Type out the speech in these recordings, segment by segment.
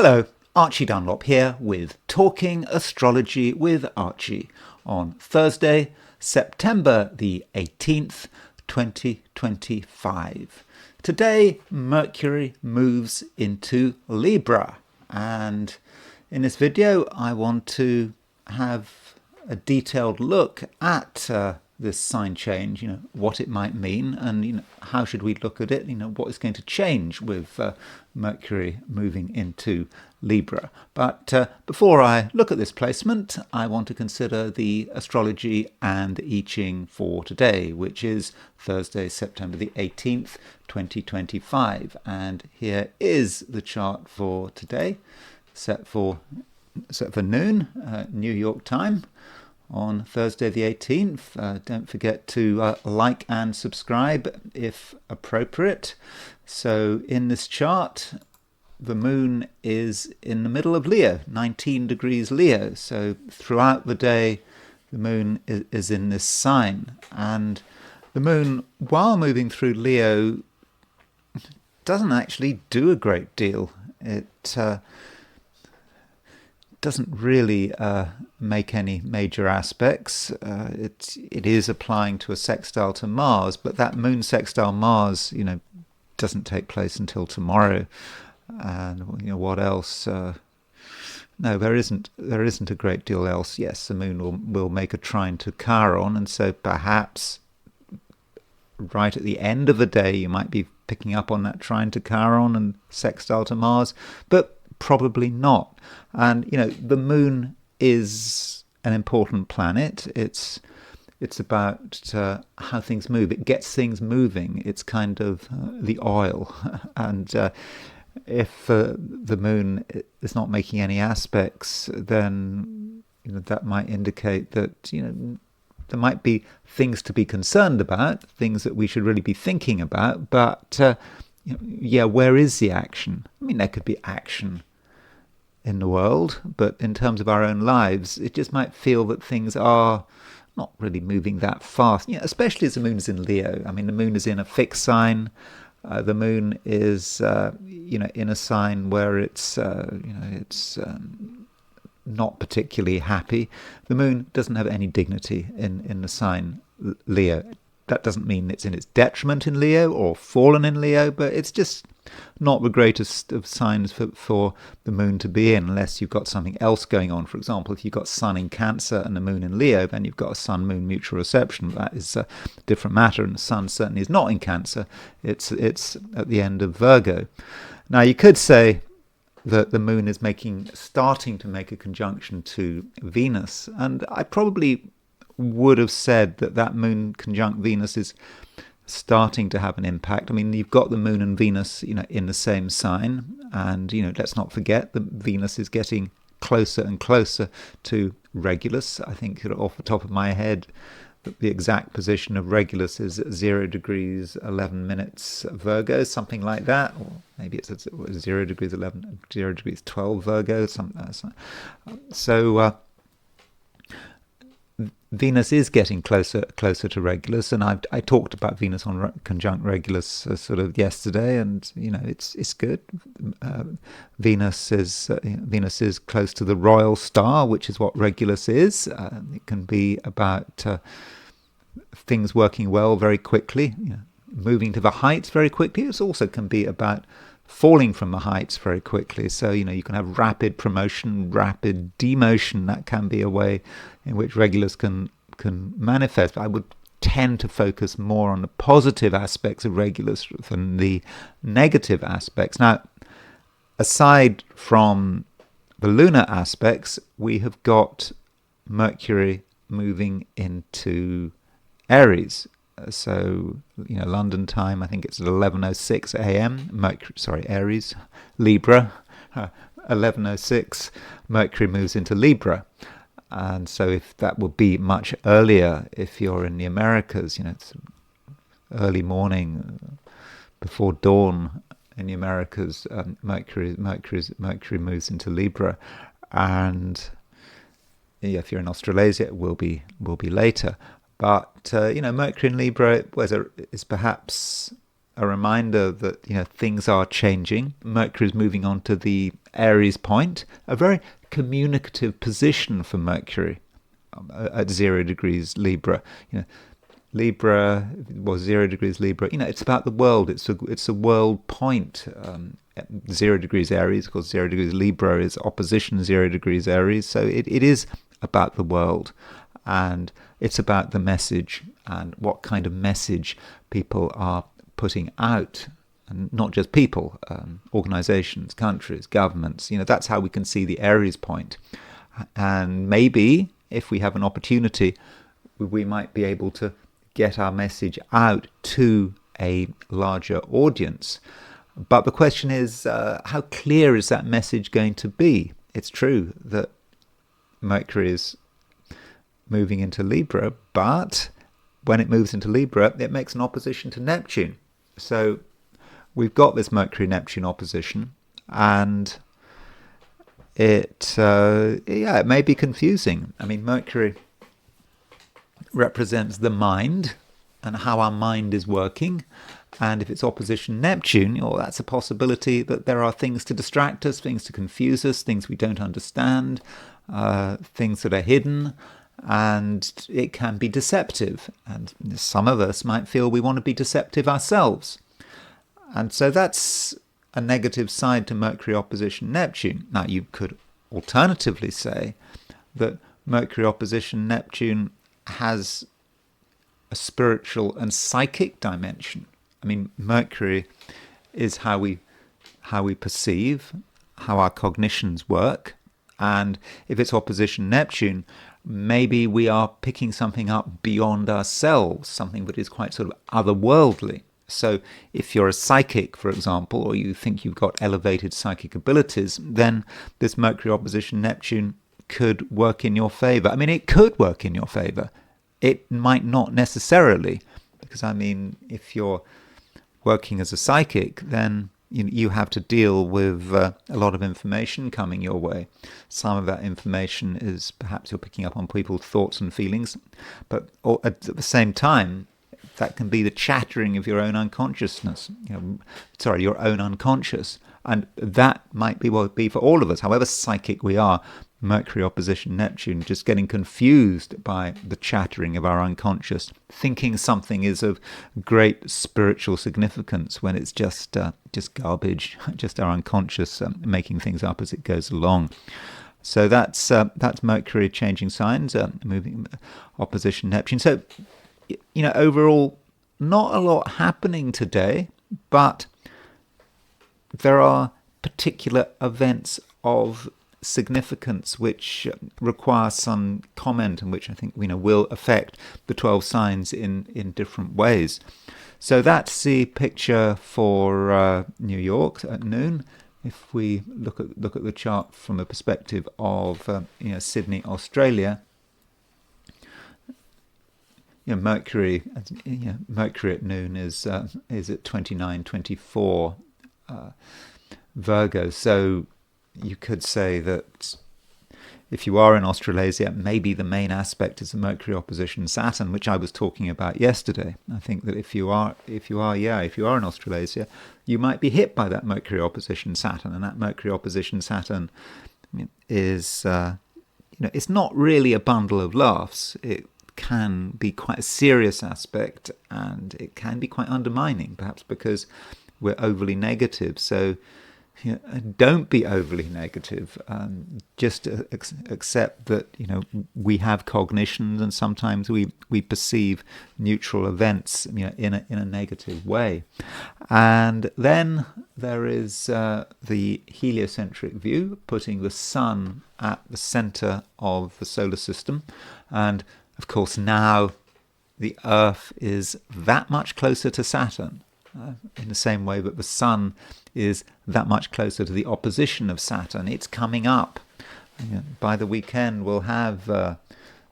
Hello, Archie Dunlop here with Talking Astrology with Archie on Thursday, September the 18th, 2025. Today, Mercury moves into Libra, and in this video I want to have a detailed look at this sign change, what it might mean, and how should we look at it, what is going to change with Mercury moving into Libra. But before I look at this placement, I want to consider the astrology and the I Ching for today, which is Thursday, September the 18th, 2025. And here is the chart for today, set for noon, New York time, on Thursday the 18th. Don't forget to like and subscribe if appropriate. So in this chart, the moon is in the middle of Leo, 19 degrees Leo. So throughout the day, the moon is in this sign. And the moon, while moving through Leo, doesn't actually do a great deal. It doesn't really make any major aspects. It is applying to a sextile to Mars, but that moon sextile Mars, doesn't take place until tomorrow. And what else? No, there isn't a great deal else. Yes, the moon will make a trine to Chiron, and so perhaps right at the end of the day you might be picking up on that trine to Chiron and sextile to Mars, but probably not. And the moon is an important planet. It's about how things move. It gets things moving. It's kind of the oil. And if the moon is not making any aspects, then that might indicate that there might be things to be concerned about, things that we should really be thinking about. But where is the action? I mean, there could be action in the world, but in terms of our own lives, it just might feel that things are not really moving that fast. Especially as the moon is in Leo. I mean, the moon is in a fixed sign. The moon is, in a sign where it's not particularly happy. The moon doesn't have any dignity in the sign Leo. That doesn't mean it's in its detriment in Leo or fallen in Leo, but it's just not the greatest of signs for the moon to be in, unless you've got something else going on. For example, if you've got Sun in Cancer and the moon in Leo, then you've got a Sun-Moon mutual reception. That is a different matter, and the Sun certainly is not in Cancer. It's at the end of Virgo. Now, you could say that the moon is starting to make a conjunction to Venus, and I probably would have said that moon conjunct Venus is starting to have an impact. I mean, you've got the moon and Venus, in the same sign, and let's not forget that Venus is getting closer and closer to Regulus. I think off the top of my head, the exact position of Regulus is 0 degrees 11 minutes Virgo, something like that, or maybe it's 0 degrees 11, 0 degrees 12 Virgo, something. So Venus is getting closer to Regulus, and I talked about Venus on conjunct Regulus sort of yesterday, and it's good. Venus is close to the royal star, which is what Regulus is. It can be about things working well very quickly, moving to the heights very quickly. It also can be about falling from the heights very quickly. So, you can have rapid promotion, rapid demotion. That can be a way in which Regulus can manifest. But I would tend to focus more on the positive aspects of Regulus than the negative aspects. Now, aside from the lunar aspects, we have got Mercury moving into Aries. So, London time, I think it's at 11:06 a.m. Aries, Libra, 11:06, Mercury moves into Libra. And so if that would be much earlier, if you're in the Americas, it's early morning, before dawn in the Americas, Mercury moves into Libra. And if you're in Australasia, it will be later. But Mercury in Libra is perhaps a reminder that things are changing. Mercury is moving on to the Aries point, a very communicative position for Mercury at 0 degrees Libra. Libra, well, 0 degrees Libra, it's about the world. It's a world point. 0 degrees Aries, of course, 0 degrees Libra is opposition 0 degrees Aries. So it is about the world, and it's about the message and what kind of message people are putting out. And not just people, organizations, countries, governments. That's how we can see the Aries point. And maybe if we have an opportunity, we might be able to get our message out to a larger audience. But the question is, how clear is that message going to be? It's true that Mercury is moving into Libra, but when it moves into Libra, it makes an opposition to Neptune. So we've got this Mercury-Neptune opposition, and it may be confusing. I mean, Mercury represents the mind and how our mind is working, and if it's opposition Neptune, that's a possibility that there are things to distract us, things to confuse us, things we don't understand, things that are hidden, and it can be deceptive. And some of us might feel we want to be deceptive ourselves. And so that's a negative side to Mercury opposition Neptune. Now, you could alternatively say that Mercury opposition Neptune has a spiritual and psychic dimension. I mean, Mercury is how we perceive, how our cognitions work. And if it's opposition Neptune, maybe we are picking something up beyond ourselves, something that is quite sort of otherworldly. So if you're a psychic, for example, or you think you've got elevated psychic abilities, then this Mercury opposition Neptune could work in your favor. I mean, it could work in your favor. It might not necessarily, because, I mean, if you're working as a psychic, then you have to deal with a lot of information coming your way. Some of that information is perhaps you're picking up on people's thoughts and feelings, but at the same time, that can be the chattering of your own unconsciousness, your own unconscious. And that might be what it be for all of us, however psychic we are. Mercury opposition Neptune, just getting confused by the chattering of our unconscious, thinking something is of great spiritual significance when it's just garbage, just our unconscious making things up as it goes along. So that's Mercury changing signs, moving opposition Neptune. So, overall, not a lot happening today, but there are particular events of significance which require some comment and which I think will affect the 12 signs in different ways. So that's the picture for New York at noon. If we look at the chart from a perspective of Sydney, Australia, Mercury at noon is at 29-24 Virgo. So you could say that if you are in Australasia, maybe the main aspect is the Mercury opposition Saturn, which I was talking about yesterday. I think that if you are in Australasia, you might be hit by that Mercury opposition Saturn, and that Mercury opposition Saturn is it's not really a bundle of laughs. It can be quite a serious aspect, and it can be quite undermining, perhaps because we're overly negative. So don't be overly negative. Just accept that we have cognitions, and sometimes we perceive neutral events in a negative way. And then there is the heliocentric view, putting the sun at the center of the solar system, and of course now the Earth is that much closer to Saturn. In the same way that the sun is that much closer to the opposition of Saturn. It's coming up. By the weekend, we'll have the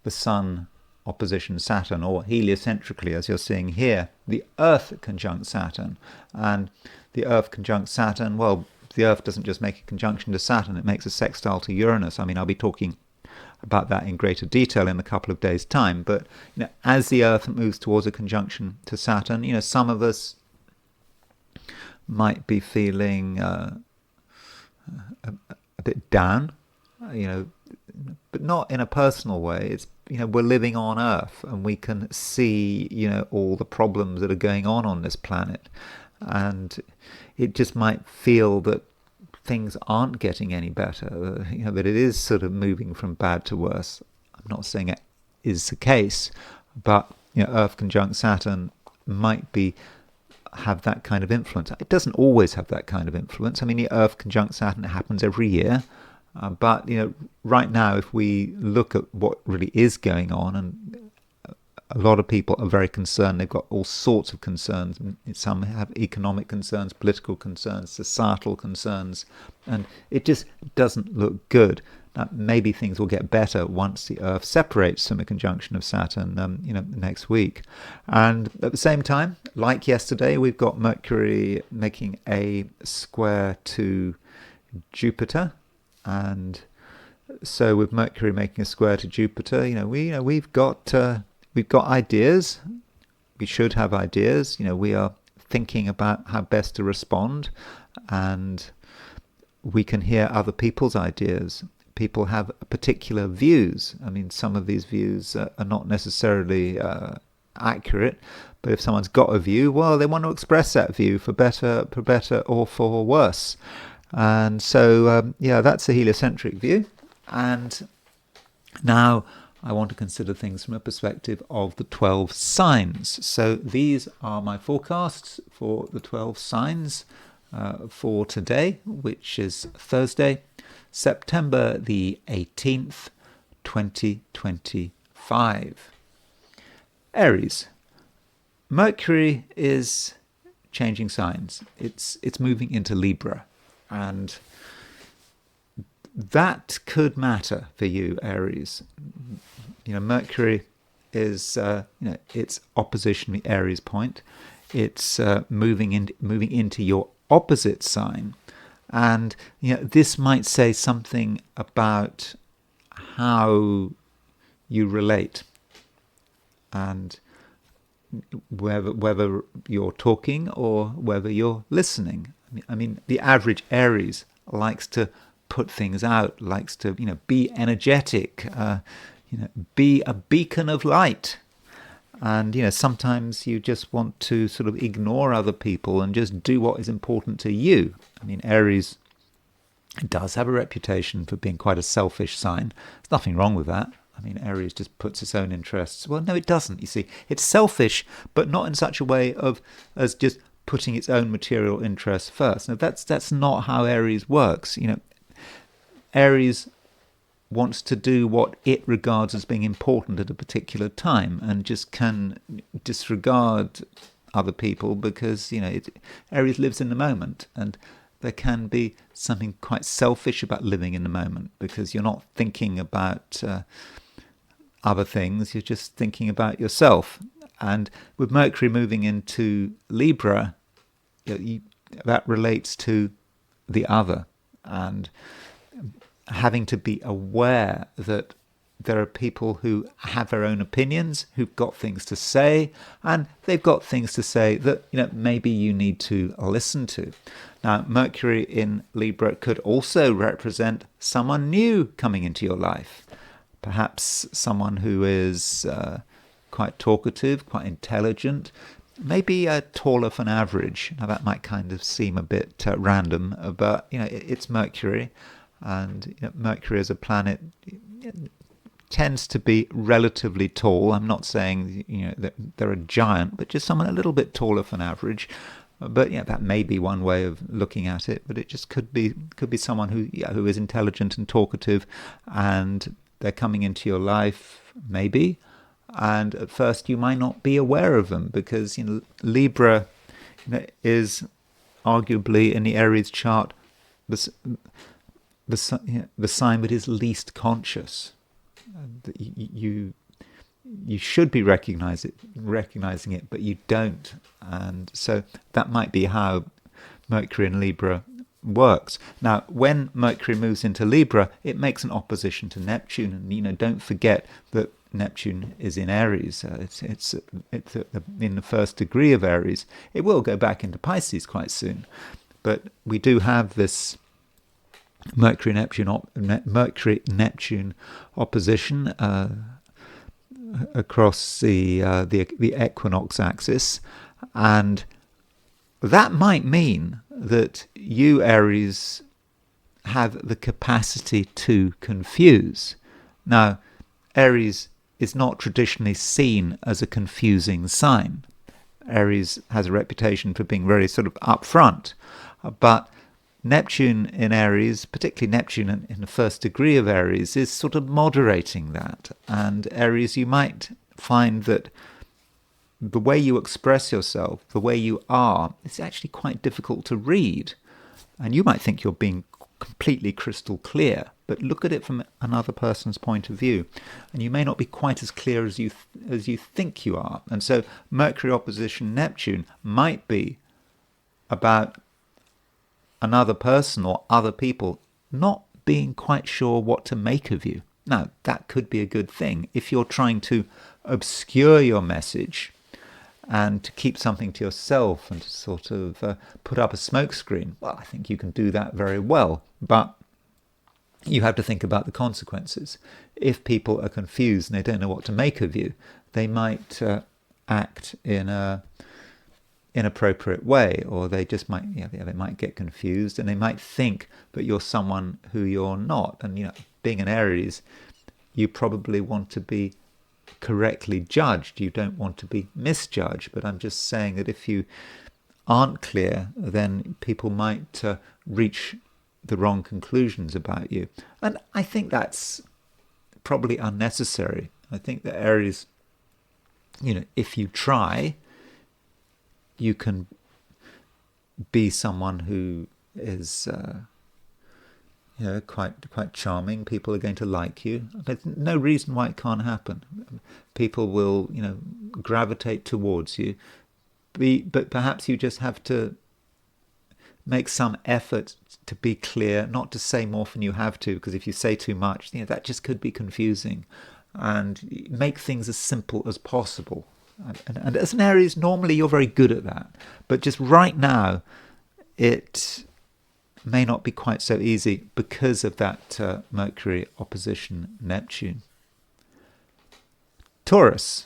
sun opposition Saturn, or heliocentrically, as you're seeing here, the Earth conjunct Saturn. And the Earth conjunct Saturn, well, the Earth doesn't just make a conjunction to Saturn, it makes a sextile to Uranus. I mean, I'll be talking about that in greater detail in a couple of days' time. But as the Earth moves towards a conjunction to Saturn, some of us might be feeling a bit down, you know, but not in a personal way. It's, we're living on Earth, and we can see, all the problems that are going on this planet, and it just might feel that things aren't getting any better, that it is sort of moving from bad to worse. I'm not saying it is the case, but Earth conjunct Saturn might have that kind of influence. It doesn't always have that kind of influence. I mean, the Earth conjunct Saturn happens every year, but right now, if we look at what really is going on, and a lot of people are very concerned. They've got all sorts of concerns. Some have economic concerns, political concerns, societal concerns, and it just doesn't look good. Now, maybe things will get better once the Earth separates from the conjunction of Saturn, next week. And at the same time, like yesterday, we've got Mercury making a square to Jupiter, and so with Mercury making a square to Jupiter, we've got ideas. We should have ideas. We are thinking about how best to respond, and we can hear other people's ideas. People have particular views. I mean, some of these views are not necessarily accurate, but if someone's got a view, well, they want to express that view for better or for worse. And so, that's a heliocentric view. And now I want to consider things from a perspective of the 12 signs. So these are my forecasts for the 12 signs for today, which is Thursday, September the 18th, 2025. Aries. Mercury is changing signs. It's moving into Libra, and that could matter for you, Aries. Mercury is, it's opposition the Aries point. It's moving into your opposite sign, and this might say something about how you relate, and whether you're talking or whether you're listening. I mean, the average Aries likes to put things out, likes to be energetic, be a beacon of light. And sometimes you just want to sort of ignore other people and just do what is important to you. I mean, Aries does have a reputation for being quite a selfish sign. There's nothing wrong with that. I mean, Aries just puts its own interests. Well, no, it doesn't. You see, it's selfish, but not in such a way as just putting its own material interests first. Now, that's not how Aries works. Aries wants to do what it regards as being important at a particular time, and just can disregard other people because Aries lives in the moment, and there can be something quite selfish about living in the moment because you're not thinking about other things, you're just thinking about yourself. And with Mercury moving into Libra, that relates to the other, and having to be aware that there are people who have their own opinions, who've got things to say, and they've got things to say that maybe you need to listen to. Now, Mercury in Libra could also represent someone new coming into your life. Perhaps someone who is quite talkative, quite intelligent, maybe taller than average. Now, that might kind of seem a bit random, but it's Mercury. And Mercury as a planet tends to be relatively tall. I'm not saying that they're a giant, but just someone a little bit taller than average. But that may be one way of looking at it. But it just could be someone who is intelligent and talkative, and they're coming into your life, maybe. And at first you might not be aware of them because Libra is arguably in the Aries chart the sign that is least conscious. You should be recognizing it, but you don't. And so that might be how Mercury in Libra works. Now, when Mercury moves into Libra, it makes an opposition to Neptune, and don't forget that Neptune is in Aries. It's in the first degree of Aries. It will go back into Pisces quite soon, but we do have this Mercury Neptune opposition across the equinox axis, and that might mean that you, Aries, have the capacity to confuse. Now, Aries is not traditionally seen as a confusing sign. Aries has a reputation for being very sort of upfront, but Neptune in Aries, particularly Neptune in the first degree of Aries, is sort of moderating that. And Aries, you might find that the way you express yourself, the way you are, is actually quite difficult to read. And you might think you're being completely crystal clear, but look at it from another person's point of view, and you may not be quite as clear as you think you are. And so Mercury opposition Neptune might be about another person or other people not being quite sure what to make of you. Now, that could be a good thing if you're trying to obscure your message and to keep something to yourself and to sort of put up a smokescreen. Well, I think you can do that very well, but you have to think about the consequences. If people are confused and they don't know what to make of you, they might act in a inappropriate way, or they just might, they might get confused and they might think that you're someone who you're not. And being an Aries, you probably want to be correctly judged. You don't want to be misjudged. But I'm just saying that if you aren't clear, then people might reach the wrong conclusions about you. And I think that's probably unnecessary. I think that Aries, if you try, you can be someone who is quite charming. People are going to like you. There's no reason why it can't happen. People will gravitate towards you, but perhaps you just have to make some effort to be clear, not to say more than you have to, because if you say too much, that just could be confusing. And make things as simple as possible. And as an Aries, normally you're very good at that. But just right now, it may not be quite so easy because of that Mercury opposition Neptune. Taurus.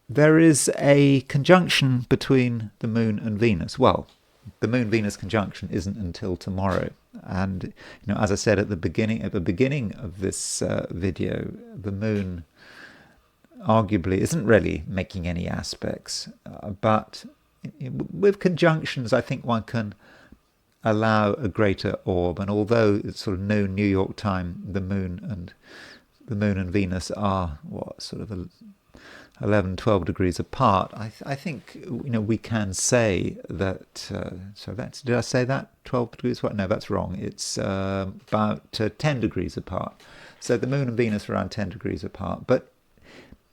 There is a conjunction between the Moon and Venus. Well, the Moon-Venus conjunction isn't until tomorrow. And as I said at the beginning of this video, the Moon arguably isn't really making any aspects, but with conjunctions I think one can allow a greater orb. And although it's sort of no New York time, the Moon and Venus are sort of 11-12 degrees apart, I think we can say that did I say that 12 degrees? No, that's wrong. It's about 10 degrees apart. So the Moon and Venus are around 10 degrees apart, but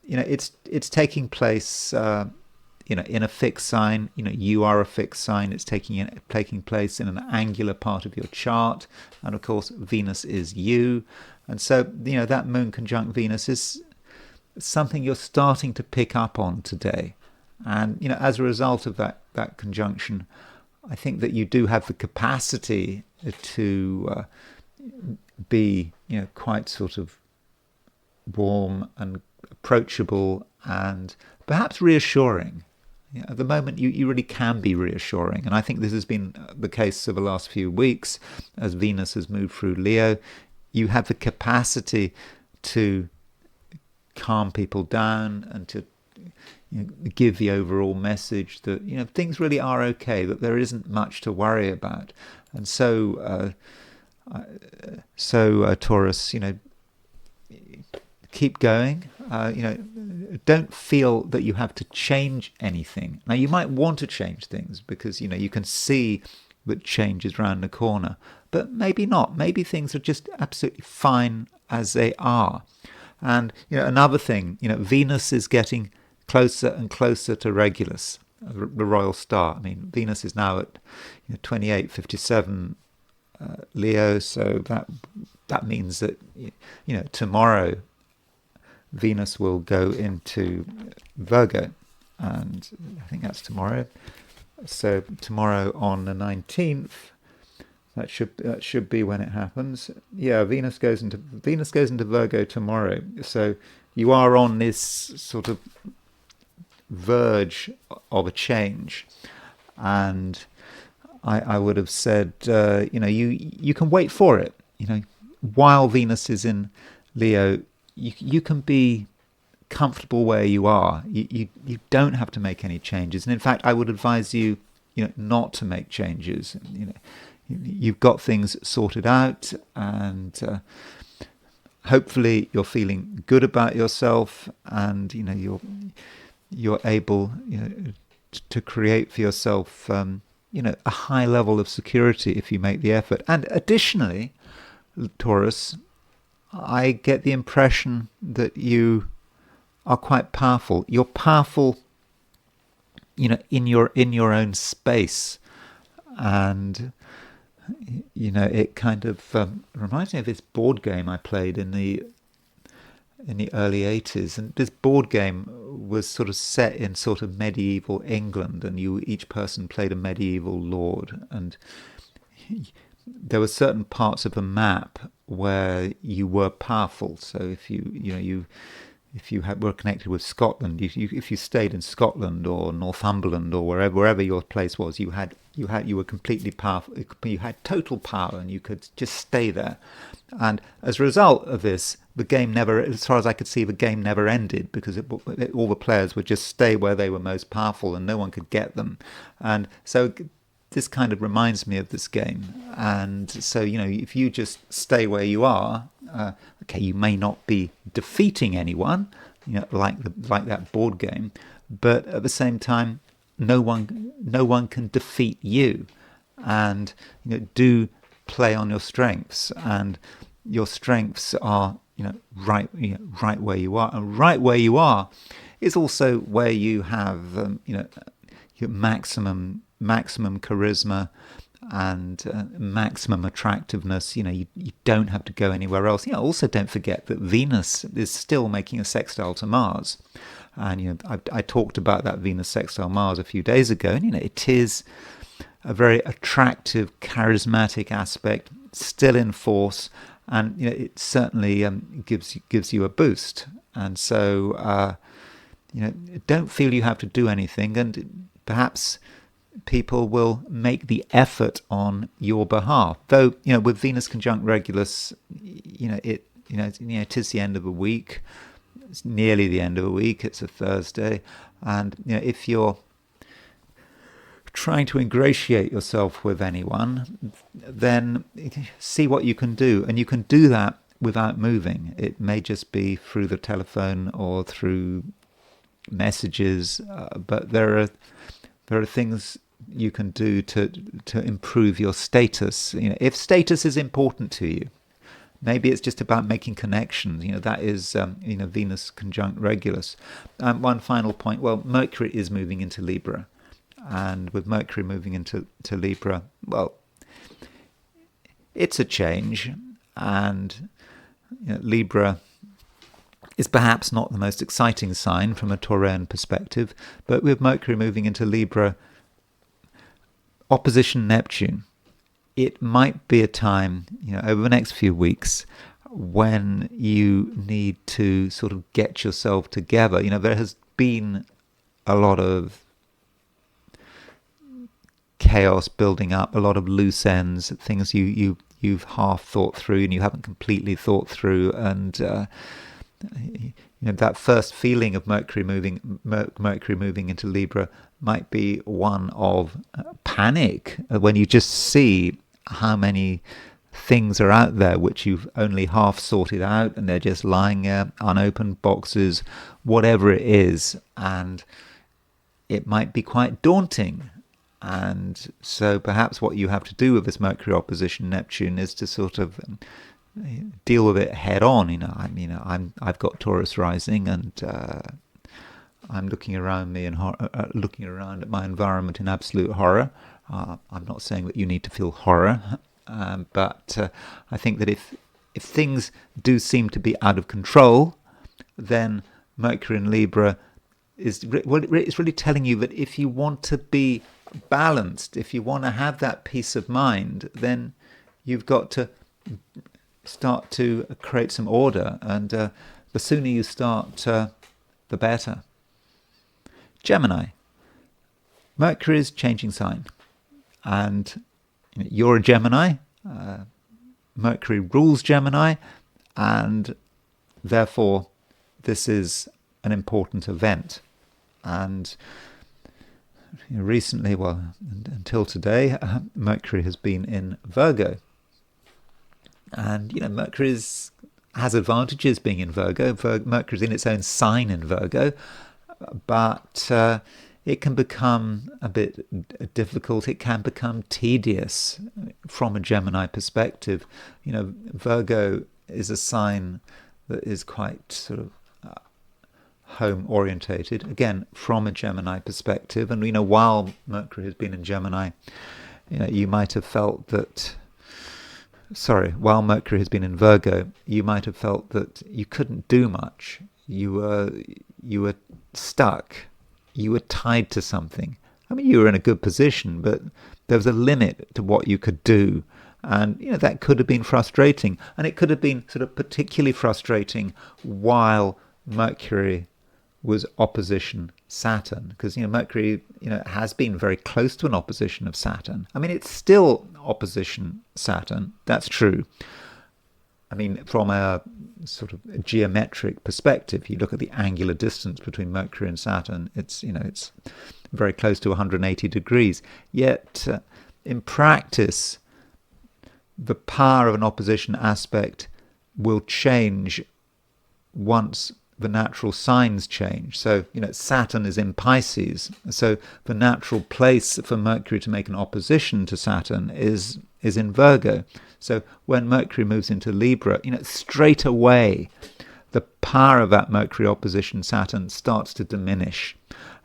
it's taking place in a fixed sign. You are a fixed sign. It's taking place in an angular part of your chart, and of course Venus is you. And so that Moon conjunct Venus is something you're starting to pick up on today. And as a result of that conjunction, I think that you do have the capacity to be quite sort of warm and approachable and perhaps reassuring. At the moment you really can be reassuring, and I think this has been the case for the last few weeks as Venus has moved through Leo. You have the capacity to calm people down and to give the overall message that things really are okay, that there isn't much to worry about. And so Taurus, keep going. Don't feel that you have to change anything. Now you might want to change things because you can see that change is round the corner, but maybe not. Maybe things are just absolutely fine as they are. And another thing, Venus is getting closer and closer to Regulus, the royal star. I mean, Venus is now at 2857 Leo, so that means that tomorrow Venus will go into Virgo, and I think that's tomorrow. So tomorrow on the 19th, That should be when it happens. Yeah, Venus goes into Virgo tomorrow. So you are on this sort of verge of a change, and I would have said, you can wait for it. While Venus is in Leo, you can be comfortable where you are. You don't have to make any changes, and in fact, I would advise you, not to make changes. You've got things sorted out, and hopefully you're feeling good about yourself, and you're able to create for yourself a high level of security if you make the effort. And additionally, Taurus, I get the impression that you are quite powerful. You're powerful, in your own space, and it kind of reminds me of this board game I played in the early 80s, and this board game was sort of set in sort of medieval England, and each person played a medieval lord, and there were certain parts of the map where you were powerful. So if you were connected with Scotland, if you stayed in Scotland or Northumberland or wherever your place was, you were completely powerful. You had total power, and you could just stay there. And as a result of this, the game never, as far as I could see, the game never ended, because all the players would just stay where they were most powerful, and no one could get them. And so this kind of reminds me of this game. And so, if you just stay where you are, okay, you may not be defeating anyone, like that board game, but at the same time, no one can defeat you. And do play on your strengths, and your strengths are right where you are, and right where you are is also where you have your maximum charisma and maximum attractiveness. You don't have to go anywhere else. Also don't forget that Venus is still making a sextile to Mars, and I talked about that Venus sextile Mars a few days ago, and it is a very attractive, charismatic aspect, still in force, and it certainly gives you a boost. And so don't feel you have to do anything, and perhaps people will make the effort on your behalf. Though with Venus conjunct Regulus, it is the end of the week. It's nearly the end of the week. It's a Thursday, and if you're trying to ingratiate yourself with anyone, then see what you can do, and you can do that without moving. It may just be through the telephone or through messages, but there are things you can do to improve your status. If status is important to you, maybe it's just about making connections. That is Venus conjunct Regulus. One final point. Well, Mercury is moving into Libra. And with Mercury moving into Libra, well, it's a change, and Libra is perhaps not the most exciting sign from a Taurian perspective, but with Mercury moving into Libra, opposition Neptune, it might be a time, over the next few weeks, when you need to sort of get yourself together. There has been a lot of chaos building up, a lot of loose ends, things you've half thought through and you haven't completely thought through, and that first feeling of Mercury moving into Libra might be one of panic, when you just see how many things are out there which you've only half sorted out, and they're just lying there, unopened boxes, whatever it is, and it might be quite daunting. And so perhaps what you have to do with this Mercury opposition Neptune is to sort of deal with it head on. I've got Taurus rising, and I'm looking around me and looking around at my environment in absolute horror. I'm not saying that you need to feel horror, but I think that if things do seem to be out of control, then Mercury in Libra it's really telling you that if you want to be balanced, if you want to have that peace of mind, then you've got to start to create some order, and the sooner you start, the better. Gemini. Mercury is changing sign, and you're a Gemini. Mercury rules Gemini, and therefore this is an important event. And recently, well, until today, Mercury has been in Virgo. And, Mercury has advantages being in Virgo. Mercury's in its own sign in Virgo, but it can become a bit difficult. It can become tedious from a Gemini perspective. Virgo is a sign that is quite sort of home orientated, again from a Gemini perspective. And while Mercury has been in Gemini, you might have felt that while Mercury has been in Virgo, you might have felt that you couldn't do much. You were stuck. You were tied to something. I mean, you were in a good position, but there was a limit to what you could do. And, that could have been frustrating. And it could have been sort of particularly frustrating while Mercury was opposition Saturn. Because, Mercury, has been very close to an opposition of Saturn. I mean, it's still opposition Saturn. That's true. I mean, from a sort of geometric perspective, you look at the angular distance between Mercury and Saturn, it's very close to 180 degrees. Yet, in practice, the power of an opposition aspect will change once the natural signs change. So, Saturn is in Pisces. So the natural place for Mercury to make an opposition to Saturn is in Virgo. So when Mercury moves into Libra, straight away, the power of that Mercury opposition Saturn starts to diminish.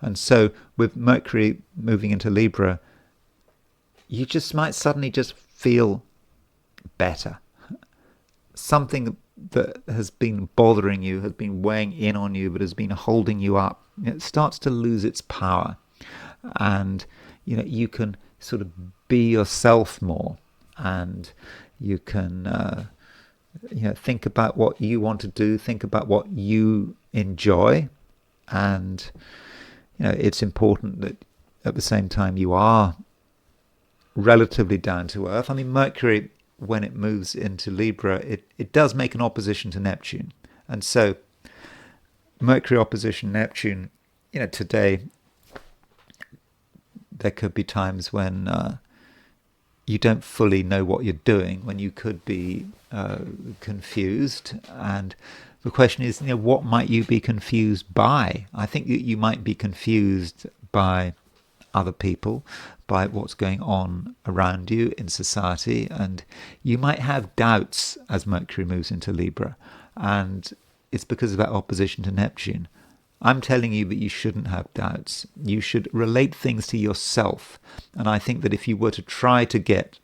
And so with Mercury moving into Libra, you just might suddenly just feel better. Something that has been bothering you, has been weighing in on you, but has been holding you up, it starts to lose its power. And, you can sort of be yourself more, and you can, think about what you want to do, think about what you enjoy. And, it's important that at the same time you are relatively down to earth. I mean, Mercury, when it moves into Libra, it does make an opposition to Neptune. And so Mercury opposition Neptune, today there could be times when you don't fully know what you're doing, when you could be confused. And the question is, what might you be confused by? I think that you might be confused by other people, by what's going on around you in society, and you might have doubts as Mercury moves into Libra, and it's because of that opposition to Neptune. I'm telling you that you shouldn't have doubts. You should relate things to yourself, and I think that if you were to try to get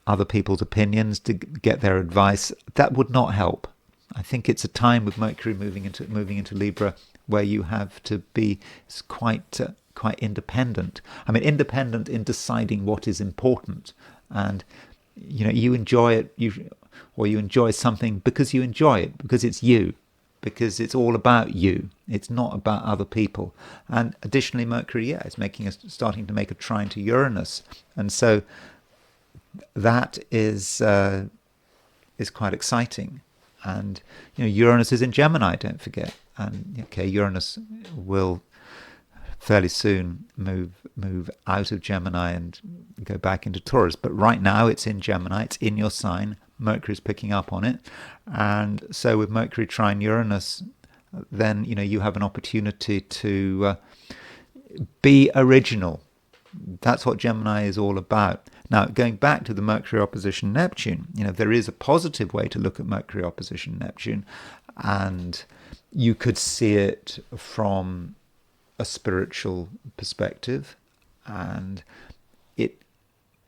other people's opinions, to get their advice, that would not help. I think it's a time with Mercury moving into Libra where you have to be quite independent. I mean, independent in deciding what is important, and you enjoy it, you enjoy something because you enjoy it, because it's you, because it's all about you. It's not about other people. And additionally, Mercury, is starting to make a trine to Uranus, and so that is quite exciting. And Uranus is in Gemini, don't forget. And Uranus will fairly soon move out of Gemini and go back into Taurus. But right now it's in Gemini, it's in your sign. Mercury's picking up on it. And so with Mercury trine Uranus, then you have an opportunity to be original. That's what Gemini is all about. Now, going back to the Mercury opposition Neptune, there is a positive way to look at Mercury opposition Neptune, and you could see it from a spiritual perspective, and it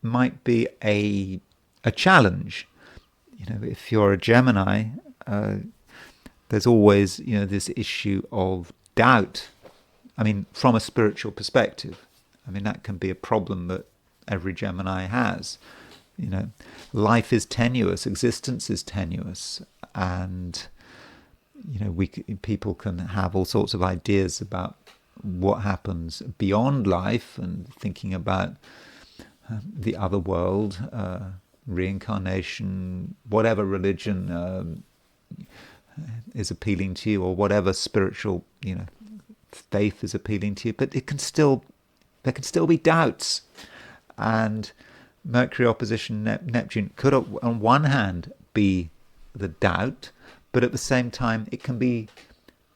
might be a challenge. If you're a Gemini, there's always this issue of doubt. I mean, from a spiritual perspective, I mean that can be a problem that every Gemini has. life is tenuous, existence is tenuous, and people can have all sorts of ideas about what happens beyond life, and thinking about the other world, reincarnation, whatever religion is appealing to you, or whatever spiritual faith is appealing to you. But there can still be doubts, and Mercury opposition Neptune could on one hand be the doubt, but at the same time it can be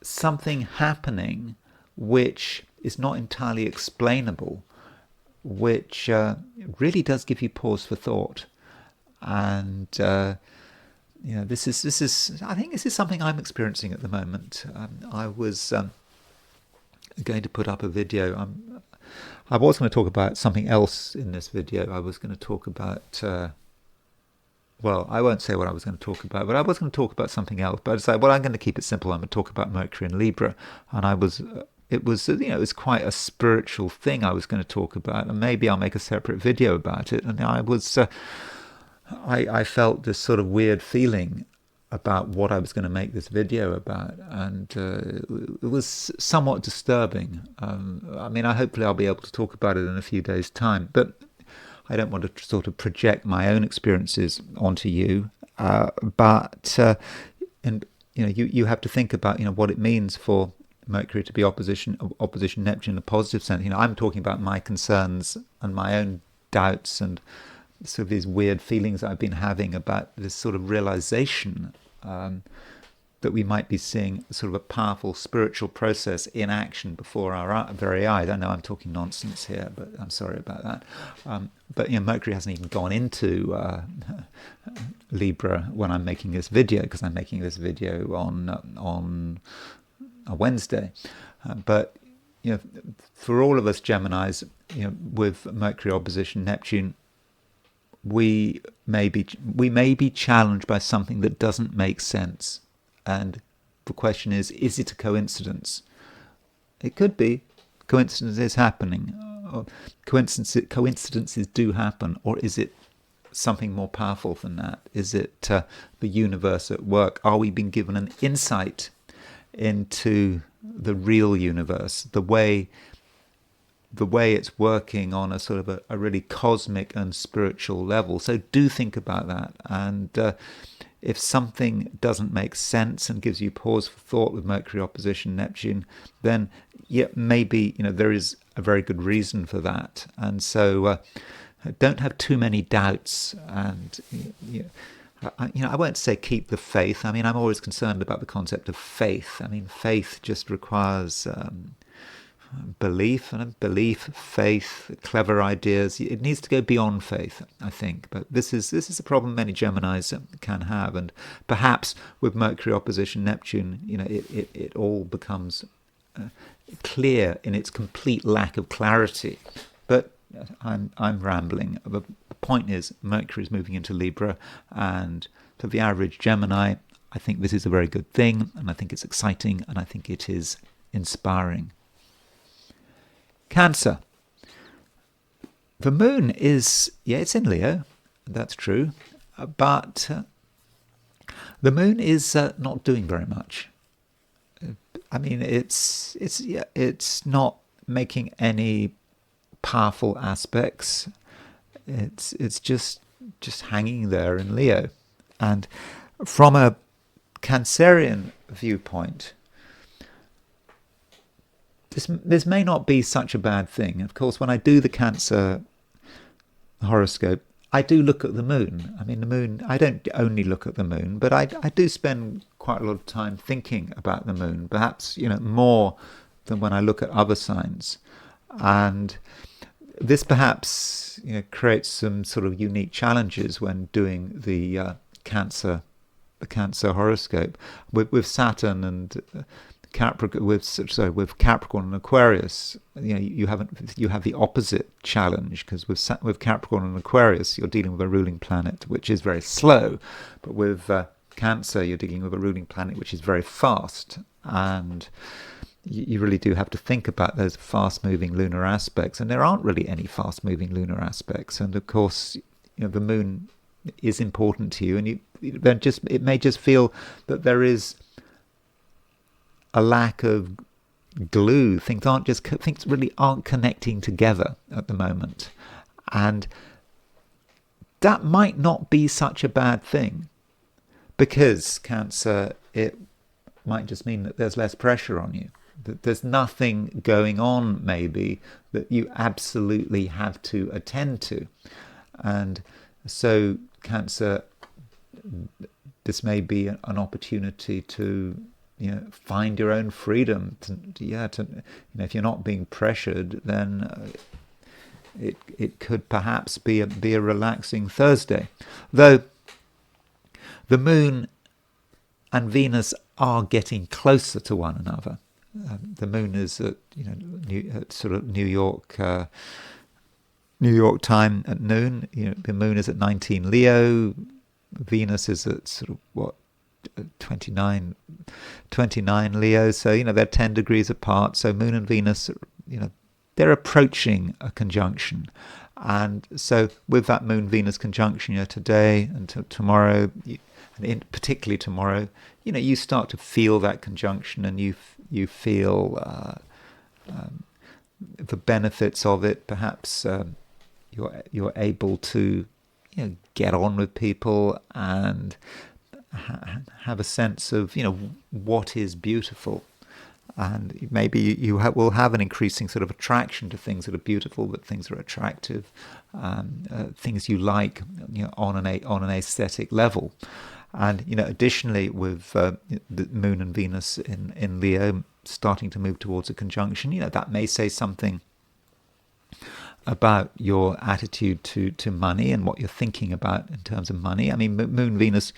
something happening which is not entirely explainable, which really does give you pause for thought. And this is I think this is something I'm experiencing at the moment. I was going to put up a video. I was going to talk about something else in this video. I was going to talk about well, I won't say what I was going to talk about, but I was going to talk about something else. But I decided, well, I'm going to keep it simple. I'm going to talk about Mercury and Libra. And it was quite a spiritual thing I was going to talk about, and maybe I'll make a separate video about it. And I felt this sort of weird feeling about what I was going to make this video about, and it was somewhat disturbing. Hopefully I'll be able to talk about it in a few days' time, but I don't want to sort of project my own experiences onto you. You have to think about what it means for Mercury to be opposition Neptune in a positive sense. I'm talking about my concerns and my own doubts and sort of these weird feelings I've been having about this sort of realization that we might be seeing sort of a powerful spiritual process in action before our very eyes. I know I'm talking nonsense here, but I'm sorry about that. But Mercury hasn't even gone into Libra when I'm making this video, because I'm making this video on a Wednesday. But for all of us Geminis, with Mercury opposition Neptune, we may be challenged by something that doesn't make sense. And the question is it a coincidence? It could be. Coincidence is happening. Coincidences do happen. Or is it something more powerful than that? Is it the universe at work? Are we being given an insight into the real universe, the way it's working on a sort of a really cosmic and spiritual level? So do think about that. And if something doesn't make sense and gives you pause for thought with Mercury opposition Neptune, then maybe there is a very good reason for that. And so don't have too many doubts. And I won't say keep the faith. I'm always concerned about the concept of faith. Faith just requires belief, faith, clever ideas. It needs to go beyond faith, I think. But this is a problem many Geminis can have, and perhaps with Mercury opposition Neptune, it all becomes clear in its complete lack of clarity. But I'm rambling. The point is, Mercury is moving into Libra, and for the average Gemini, I think this is a very good thing, and I think it's exciting, and I think it is inspiring. Cancer. The moon is, it's in Leo, that's true, but the moon is not doing very much. It's not making any powerful aspects. It's just hanging there in Leo. And from a Cancerian viewpoint, this may not be such a bad thing. Of course, when I do the Cancer horoscope, I do look at the moon. The moon, I don't only look at the moon, but I do spend quite a lot of time thinking about the moon, perhaps more than when I look at other signs. And this perhaps creates some sort of unique challenges when doing the Cancer horoscope with Saturn and Capricorn, with Capricorn and Aquarius. You have the opposite challenge, because with Capricorn and Aquarius, you're dealing with a ruling planet which is very slow, but with Cancer, you're dealing with a ruling planet which is very fast, and you really do have to think about those fast-moving lunar aspects, and there aren't really any fast-moving lunar aspects. And of course, the moon is important to you, and it may just feel that there is a lack of glue. Things really aren't connecting together at the moment, and that might not be such a bad thing, because Cancer, it might just mean that there's less pressure on you, that there's nothing going on maybe that you absolutely have to attend to. And so Cancer, this may be an opportunity to find your own freedom. If you're not being pressured, then it could perhaps be a relaxing Thursday. Though the Moon and Venus are getting closer to one another. The Moon is at sort of New York time at noon. The Moon is at 19 Leo. Venus is at sort of 29 Leo. So they're 10 degrees apart. So Moon and Venus, they're approaching a conjunction. And so with that Moon-Venus conjunction, today and tomorrow, and particularly tomorrow, you start to feel that conjunction, and you feel the benefits of it. Perhaps you're able to get on with people and have a sense of what is beautiful. And maybe you will have an increasing sort of attraction to things that are beautiful, that things are attractive, things you like, on an aesthetic level. And additionally, with the Moon and Venus in Leo starting to move towards a conjunction, that may say something about your attitude to money and what you're thinking about in terms of money. I mean, Moon Venus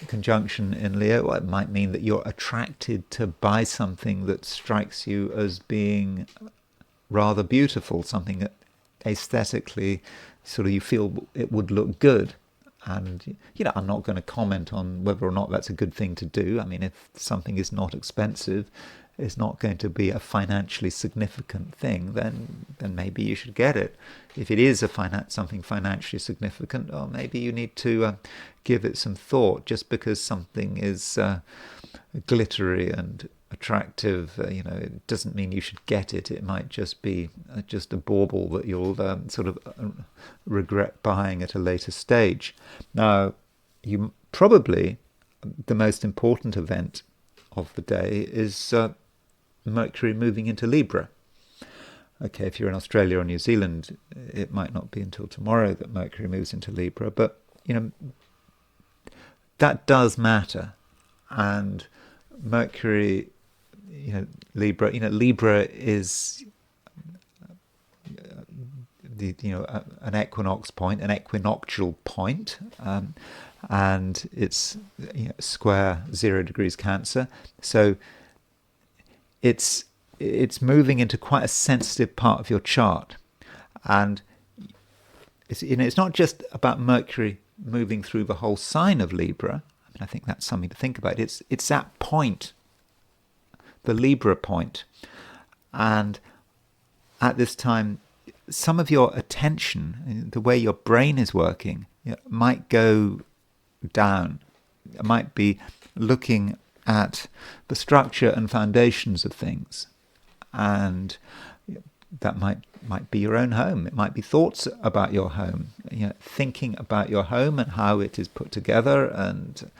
conjunction in Leo, well, it might mean that you're attracted to buy something that strikes you as being rather beautiful, something that aesthetically sort of you feel it would look good. And I'm not going to comment on whether or not that's a good thing to do. I mean, if something is not expensive, it's not going to be a financially significant thing, then maybe you should get it. If it is something financially significant, or maybe you need to give it some thought. Just because something is glittery and attractive, it doesn't mean you should get it. It might just be just a bauble that you'll sort of regret buying at a later stage. Now, probably the most important event of the day is Mercury moving into Libra. Okay, if you're in Australia or New Zealand, it might not be until tomorrow that Mercury moves into Libra, but that does matter. And Mercury, Libra is an equinox point, an equinoctial point, and it's square 0 degrees Cancer. So it's moving into quite a sensitive part of your chart, and it's not just about Mercury moving through the whole sign of Libra. I mean, I think that's something to think about. It's that point, the Libra point, and at this time, some of your attention, the way your brain is working, might go down. It might be looking at the structure and foundations of things, and that might be your own home. It might be thoughts about your home, thinking about your home and how it is put together, and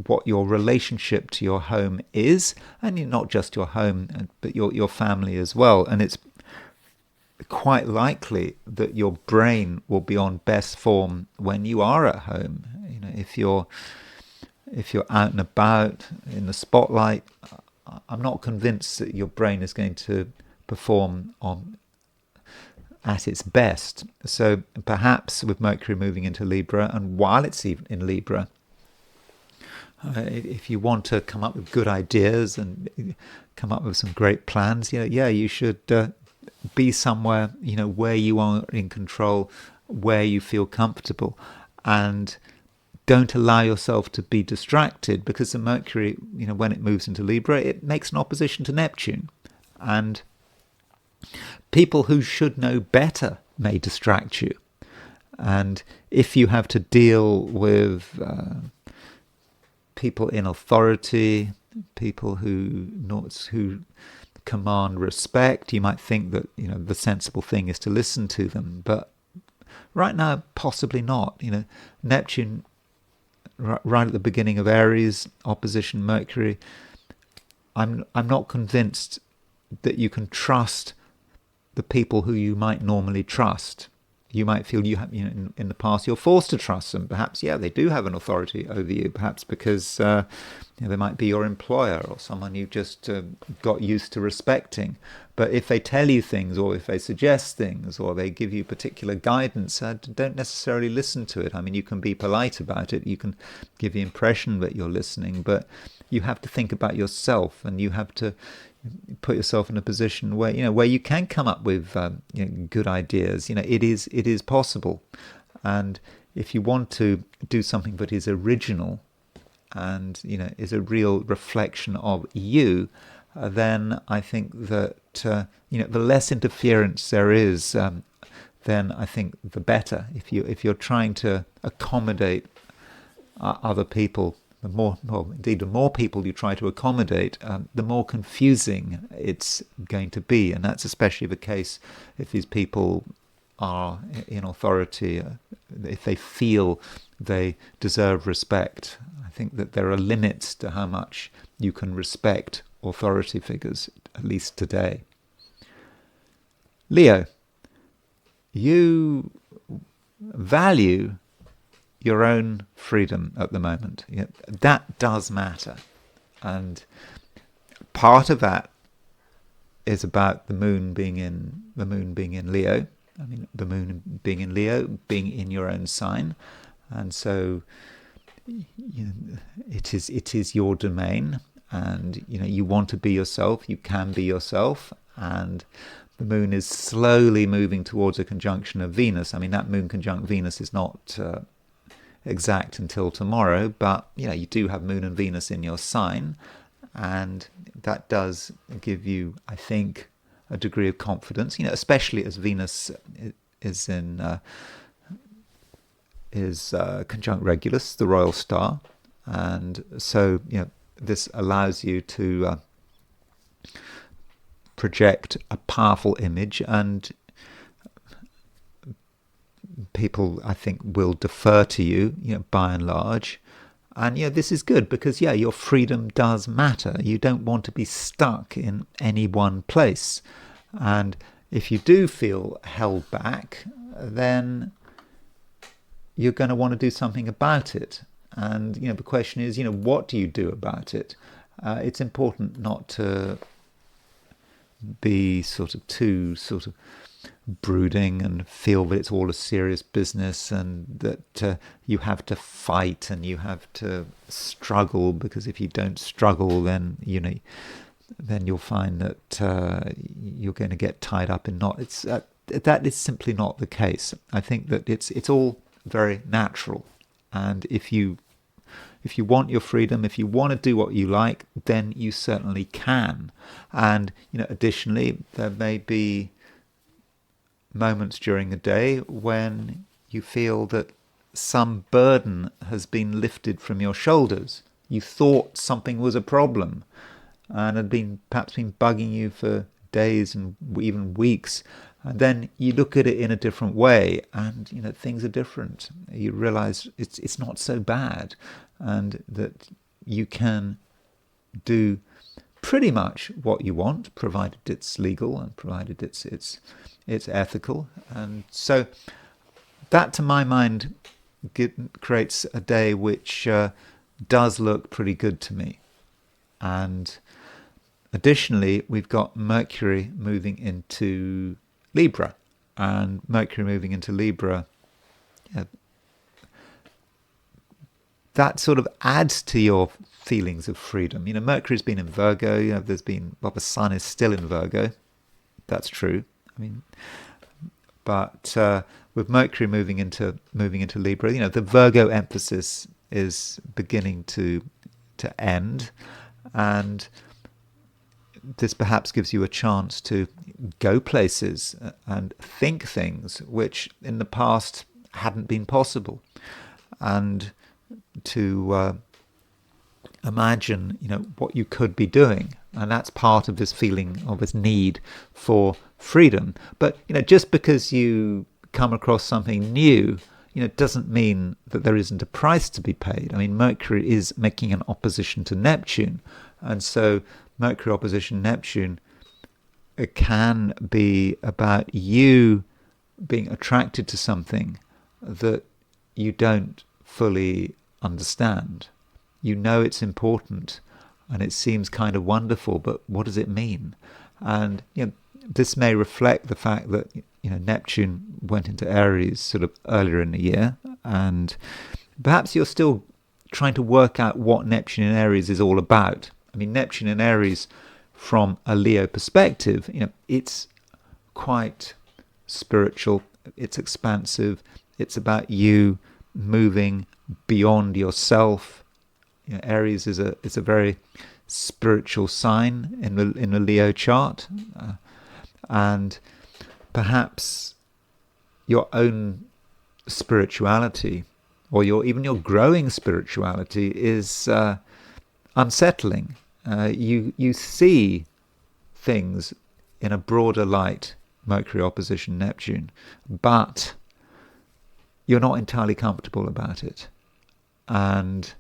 what your relationship to your home is, and not just your home, but your family as well. And it's quite likely that your brain will be on best form when you are at home. If you're out and about in the spotlight, I'm not convinced that your brain is going to perform at its best. So perhaps with Mercury moving into Libra, and while it's even in Libra, if you want to come up with good ideas and come up with some great plans, you should be somewhere, where you are in control, where you feel comfortable, and don't allow yourself to be distracted, because the Mercury, when it moves into Libra, it makes an opposition to Neptune, and people who should know better may distract you. And if you have to deal with people in authority, people who command respect, you might think that the sensible thing is to listen to them, but right now possibly not. Neptune right at the beginning of Aries, opposition Mercury. I'm not convinced that you can trust the people who you might normally trust. You might feel in the past you're forced to trust them. Perhaps, they do have an authority over you. Perhaps because they might be your employer or someone you just got used to respecting. But if they tell you things, or if they suggest things, or they give you particular guidance, don't necessarily listen to it. I mean, you can be polite about it. You can give the impression that you're listening, but you have to think about yourself, and you have to put yourself in a position where you can come up with good ideas. It is possible, and if you want to do something that is original and is a real reflection of you, then I think that the less interference there is, then I think the better. If you're trying to accommodate other people, the more people you try to accommodate, the more confusing it's going to be. And that's especially the case if these people are in authority, if they feel they deserve respect. I think that there are limits to how much you can respect authority figures, at least today. Leo, you value your own freedom at the moment. That does matter, and part of that is about the moon being in Leo. I mean, the moon being in Leo, being in your own sign, and so it is your domain, and you want to be yourself. You can be yourself, and the moon is slowly moving towards a conjunction of Venus. I mean, that moon conjunct Venus is not exact until tomorrow, but you do have Moon and Venus in your sign, and that does give you, I think, a degree of confidence. Especially as Venus is conjunct Regulus, the royal star, and so this allows you to project a powerful image, and people, I think, will defer to you, by and large. And this is good because your freedom does matter. You don't want to be stuck in any one place. And if you do feel held back, then you're going to want to do something about it. And the question is, what do you do about it? It's important not to be too brooding and feel that it's all a serious business, and that you have to fight and you have to struggle, because if you don't struggle, then you'll find that you're going to get tied up in knots. That is simply not the case. I think that it's all very natural, and if you want your freedom, if you want to do what you like, then you certainly can. And additionally, there may be moments during the day when you feel that some burden has been lifted from your shoulders. You thought something was a problem and had perhaps been bugging you for days and even weeks, and then you look at it in a different way, and things are different. You realize it's not so bad, and that you can do pretty much what you want, provided it's legal and provided it's ethical. And so that, to my mind, creates a day which does look pretty good to me. And additionally, we've got Mercury moving into Libra, and Mercury moving into Libra, that sort of adds to your feelings of freedom. Mercury's been in Virgo. The Sun is still in Virgo. That's true. I mean, but with Mercury moving into Libra, the Virgo emphasis is beginning to end, and this perhaps gives you a chance to go places and think things which in the past hadn't been possible. And to imagine, what you could be doing. And that's part of this feeling of this need for freedom. But, just because you come across something new, doesn't mean that there isn't a price to be paid. I mean, Mercury is making an opposition to Neptune. And so Mercury opposition Neptune, it can be about you being attracted to something that you don't fully understand. You know it's important and it seems kind of wonderful, but what does it mean? And this may reflect the fact that Neptune went into Aries sort of earlier in the year, and perhaps you're still trying to work out what Neptune in Aries is all about. I mean, Neptune in Aries, from a Leo perspective, it's quite spiritual, it's expansive, it's about you moving beyond yourself. Aries is a very spiritual sign in the Leo chart, and perhaps your own spirituality, or even your growing spirituality, is unsettling. You see things in a broader light, Mercury opposition Neptune, but you're not entirely comfortable about it, and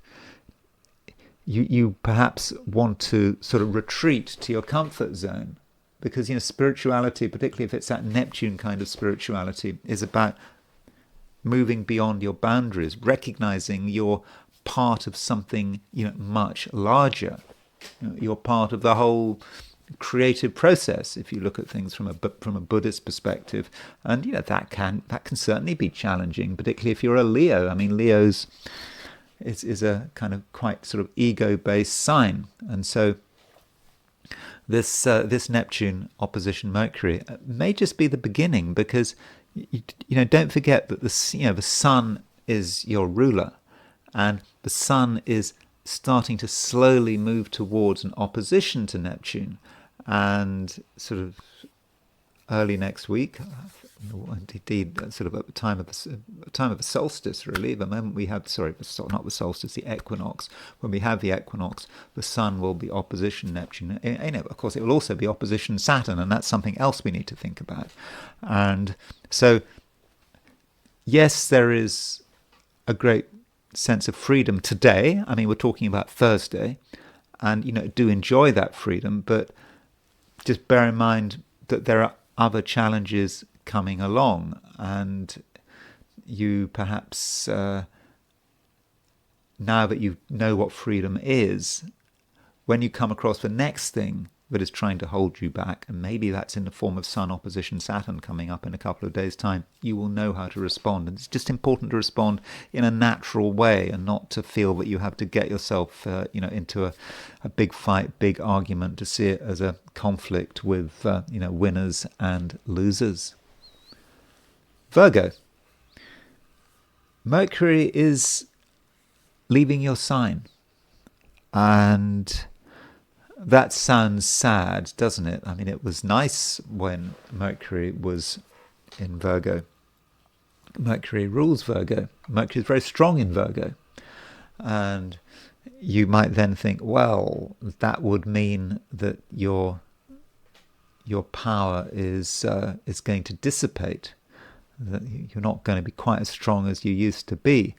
you perhaps want to sort of retreat to your comfort zone, because spirituality, particularly if it's that Neptune kind of spirituality, is about moving beyond your boundaries, recognizing you're part of something much larger. You're part of the whole creative process, if you look at things from a Buddhist perspective, and that can certainly be challenging, particularly if you're a Leo. I mean, Leo's is a kind of quite sort of ego-based sign, and so this Neptune opposition Mercury may just be the beginning, because don't forget that the Sun is your ruler, and the Sun is starting to slowly move towards an opposition to Neptune, and sort of early next week, indeed, sort of at the time of the solstice, really, the moment we have, not the solstice, the equinox. When we have the equinox, the Sun will be opposition Neptune. Of course, it will also be opposition Saturn, and that's something else we need to think about. And so, yes, there is a great sense of freedom today. I mean, we're talking about Thursday, and do enjoy that freedom, but just bear in mind that there are other challenges coming along, and you perhaps, now that you know what freedom is, when you come across the next thing that is trying to hold you back, and maybe that's in the form of Sun opposition Saturn coming up in a couple of days' time, you will know how to respond. And it's just important to respond in a natural way, and not to feel that you have to get yourself into a big fight, big argument, to see it as a conflict with winners and losers. Virgo. Mercury is leaving your sign, and that sounds sad, doesn't it? I mean, it was nice when Mercury was in Virgo. Mercury rules Virgo. Mercury is very strong in Virgo. And you might then think, well, that would mean that your power is going to dissipate, that you're not going to be quite as strong as you used to be.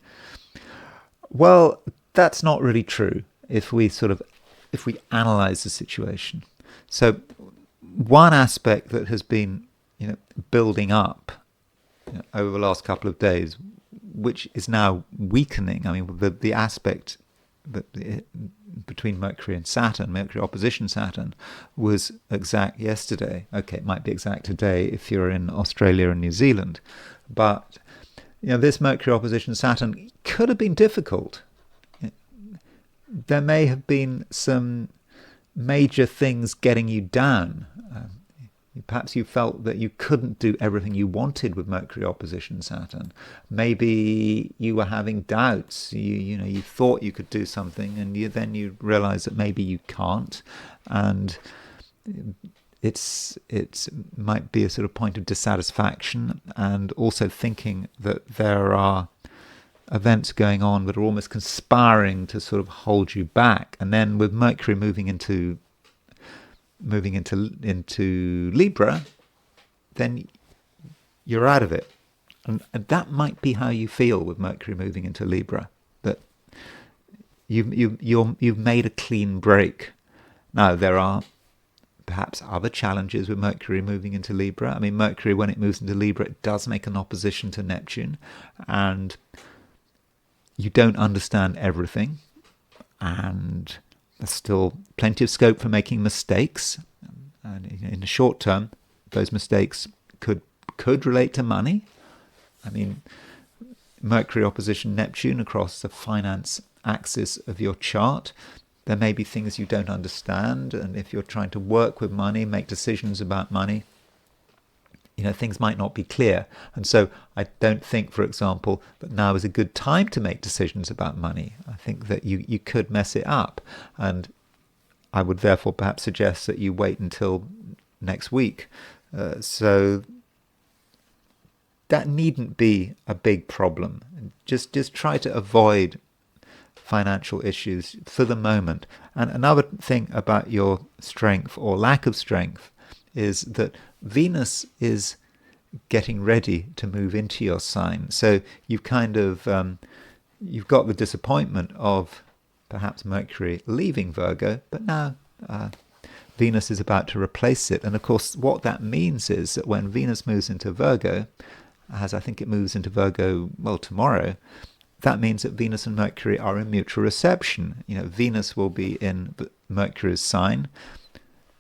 Well, that's not really true if we analyze the situation. So one aspect that has been building up over the last couple of days, which is now weakening, I mean, the aspect between Mercury and Saturn, Mercury opposition Saturn, was exact yesterday. Okay, it might be exact today if you're in Australia and New Zealand, but this Mercury opposition Saturn could have been difficult. There may have been some major things getting you down. Perhaps you felt that you couldn't do everything you wanted with Mercury opposition Saturn. Maybe you were having doubts. You thought you could do something, and then you realize that maybe you can't. And it might be a sort of point of dissatisfaction, and also thinking that there are events going on that are almost conspiring to sort of hold you back. And then with Mercury moving into Libra, then you're out of it. And that might be how you feel with Mercury moving into Libra, that you've made a clean break. Now, there are perhaps other challenges with Mercury moving into Libra. I mean, Mercury, when it moves into Libra, it does make an opposition to Neptune, and you don't understand everything, and there's still plenty of scope for making mistakes. And in the short term, those mistakes could relate to money. I mean, Mercury opposition Neptune across the finance axis of your chart, there may be things you don't understand, and if you're trying to work with money, make decisions about money, things might not be clear. And so I don't think, for example, that now is a good time to make decisions about money. I think that you could mess it up, and I would therefore perhaps suggest that you wait until next week. So that needn't be a big problem. Just try to avoid financial issues for the moment. And another thing about your strength or lack of strength is that Venus is getting ready to move into your sign. So you've kind of you've got the disappointment of perhaps Mercury leaving Virgo, but now Venus is about to replace it. And of course, what that means is that when Venus moves into Virgo, as I think it moves into Virgo, tomorrow, that means that Venus and Mercury are in mutual reception. Venus will be in Mercury's sign.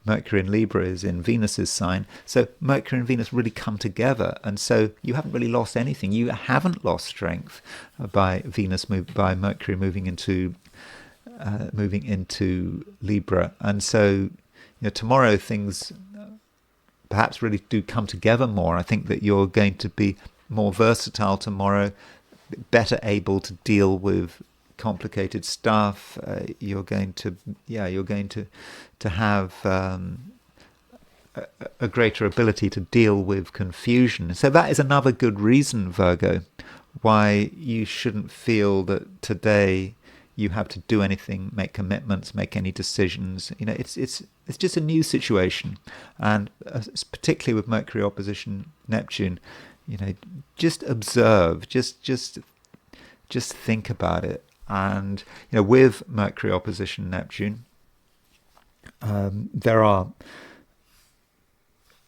Mercury in Libra is in Venus's sign. So Mercury and Venus really come together. And so you haven't really lost anything. You haven't lost strength by Mercury moving into Libra. And so tomorrow things perhaps really do come together more. I think that you're going to be more versatile tomorrow, better able to deal with complicated stuff. You're going to have a greater ability to deal with confusion. So that is another good reason, Virgo, why you shouldn't feel that today you have to do anything, make commitments, make any decisions. It's just a new situation, and particularly with Mercury opposition Neptune, just observe, just think about it. And with Mercury opposition Neptune, there are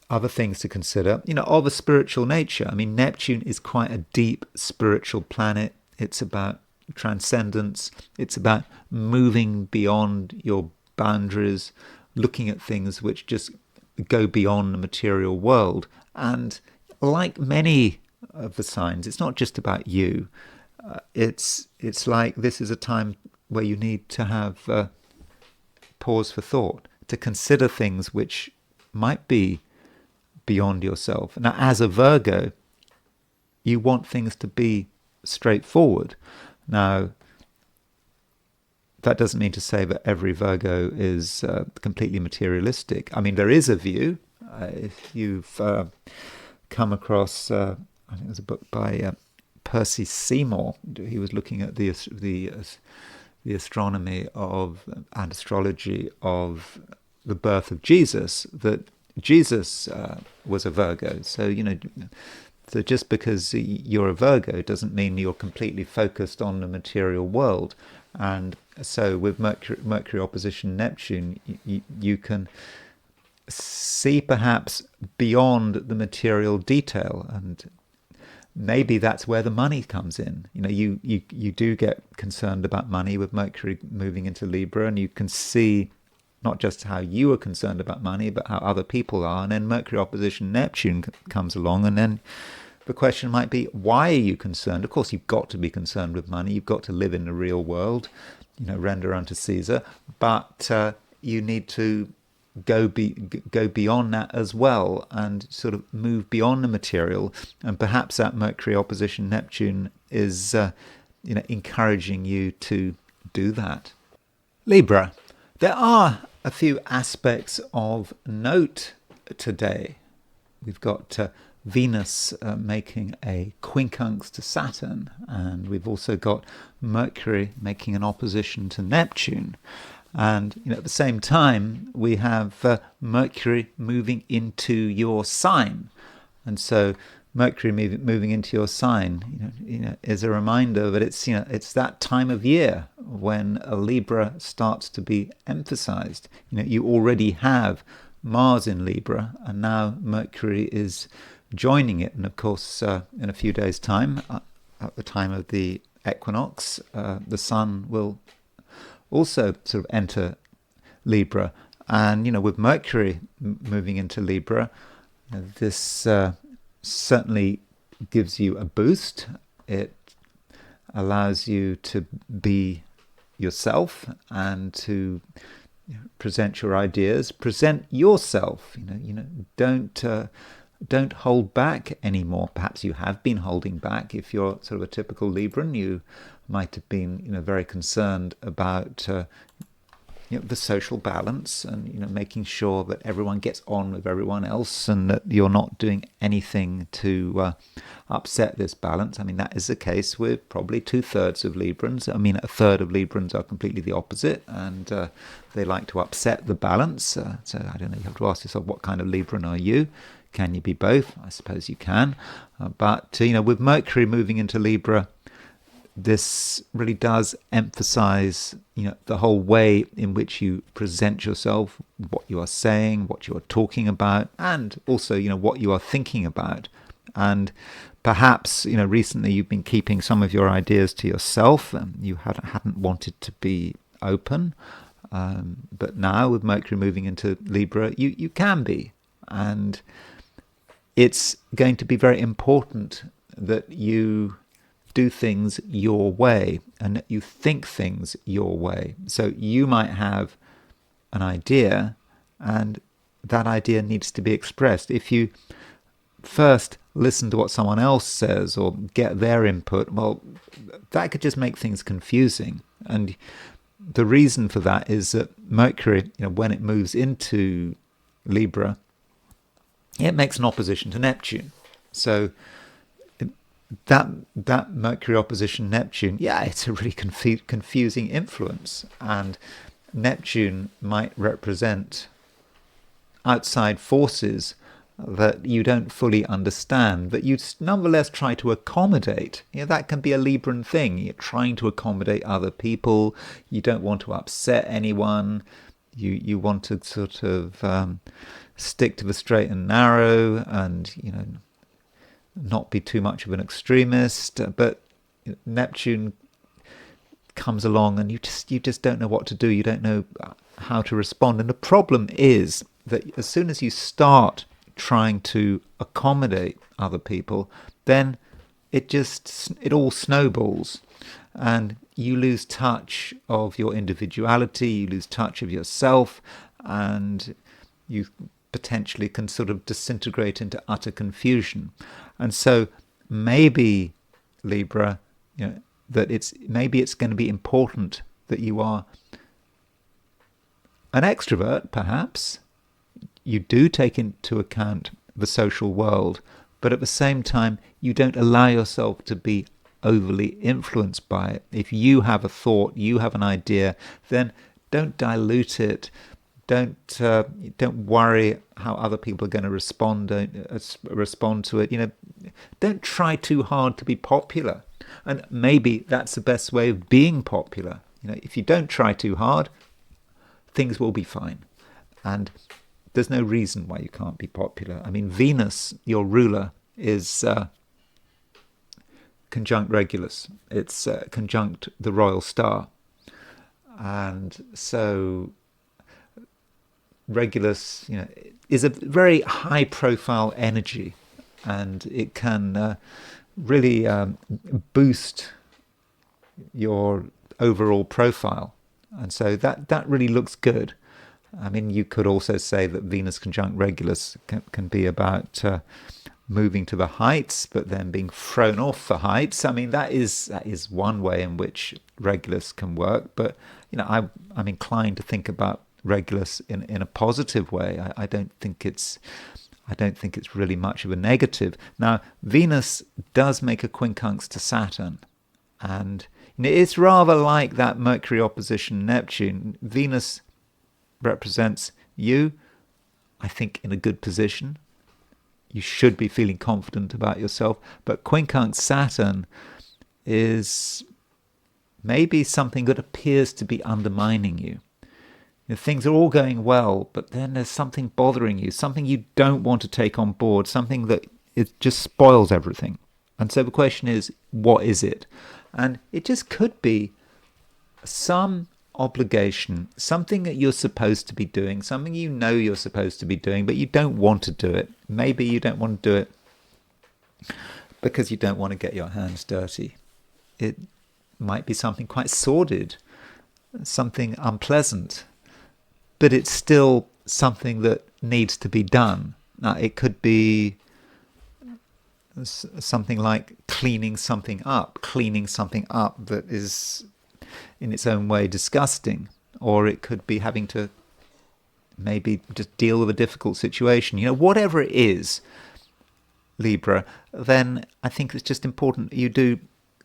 other things to consider, of a spiritual nature. I mean, Neptune is quite a deep spiritual planet. It's about transcendence. It's about moving beyond your boundaries, looking at things which just go beyond the material world. And like many of the signs, it's not just about you. It's like this is a time where you need to have pause for thought, to consider things which might be beyond yourself. Now, as a Virgo, you want things to be straightforward. Now, that doesn't mean to say that every Virgo is completely materialistic. I mean, there is a view. If you've come across, I think there's a book by Percy Seymour. He was looking at the astronomy of and astrology of the birth of Jesus. That Jesus was a Virgo. So so just because you're a Virgo doesn't mean you're completely focused on the material world. And so with Mercury opposition Neptune, you can see perhaps beyond the material detail, and maybe that's where the money comes in. You do get concerned about money with Mercury moving into Libra, and you can see not just how you are concerned about money, but how other people are. And then Mercury opposition Neptune comes along, and then the question might be, why are you concerned? Of course, you've got to be concerned with money. You've got to live in the real world, render unto Caesar. But you need to go beyond that as well, and sort of move beyond the material. And perhaps that Mercury opposition Neptune is, encouraging you to do that. Libra, there are a few aspects of note today. We've got Venus making a quincunx to Saturn, and we've also got Mercury making an opposition to Neptune. And at the same time, we have Mercury moving into your sign. And so Mercury moving into your sign, is a reminder that it's that time of year when a Libra starts to be emphasized. You already have Mars in Libra, and now Mercury is joining it. And of course, in a few days' time, at the time of the equinox, the Sun will also sort of enter Libra. And with Mercury moving into Libra, this certainly gives you a boost. It allows you to be yourself and to present your ideas, present yourself. Don't hold back anymore. Perhaps you have been holding back. If you're sort of a typical Libran, you might have been very concerned about the social balance and making sure that everyone gets on with everyone else and that you're not doing anything to upset this balance. That is the case with probably 2/3 of Librans. A third of Librans are completely the opposite, and they like to upset the balance. So I don't know, you have to ask yourself, what kind of Libran are you? Can you be both? I suppose you can. But with Mercury moving into Libra, this really does emphasize, the whole way in which you present yourself, what you are saying, what you are talking about, and also, what you are thinking about. And perhaps, recently you've been keeping some of your ideas to yourself, and you hadn't wanted to be open. But now with Mercury moving into Libra, you can be. And it's going to be very important that you do things your way and that you think things your way. So you might have an idea, and that idea needs to be expressed. If you first listen to what someone else says or get their input, well, that could just make things confusing. And the reason for that is that Mercury, when it moves into Libra, it makes an opposition to Neptune. So that Mercury opposition Neptune, it's a really confusing influence. And Neptune might represent outside forces that you don't fully understand, but you nonetheless try to accommodate. That can be a Libran thing. You're trying to accommodate other people. You don't want to upset anyone. You want to sort of stick to the straight and narrow, and not be too much of an extremist. But Neptune comes along, and you just don't know what to do. You don't know how to respond. And the problem is that as soon as you start trying to accommodate other people, then it all snowballs, and you lose touch of your individuality, you lose touch of yourself, and you potentially can sort of disintegrate into utter confusion. And so maybe, Libra, that it's going to be important that you are an extrovert. Perhaps you do take into account the social world, but at the same time you don't allow yourself to be overly influenced by it. If you have a thought, you have an idea, then don't dilute it. Don't worry how other people are going to respond to it. Don't try too hard to be popular. And maybe that's the best way of being popular. If you don't try too hard, things will be fine. And there's no reason why you can't be popular. Venus, your ruler, is conjunct Regulus. It's conjunct the royal star. And so Regulus, is a very high-profile energy, and it can really boost your overall profile. And so that really looks good. You could also say that Venus conjunct Regulus can be about moving to the heights, but then being thrown off the heights. That is one way in which Regulus can work. But I'm inclined to think about Regulus in a positive way. I don't think it's really much of a negative. Now, Venus does make a quincunx to Saturn, and it's rather like that Mercury opposition Neptune. Venus represents you, I think, in a good position. You should be feeling confident about yourself. But quincunx Saturn is maybe something that appears to be undermining you. Things are all going well, but then there's something bothering you, something you don't want to take on board, something that it just spoils everything. And so the question is, what is it? And it just could be some obligation, something that you're supposed to be doing, something you know you're supposed to be doing, but you don't want to do it. Maybe you don't want to do it because you don't want to get your hands dirty. It might be something quite sordid, something unpleasant, but it's still something that needs to be done. Now, it could be something like cleaning something up that is in its own way disgusting, or it could be having to maybe just deal with a difficult situation. Whatever it is, Libra, then I think it's just important you do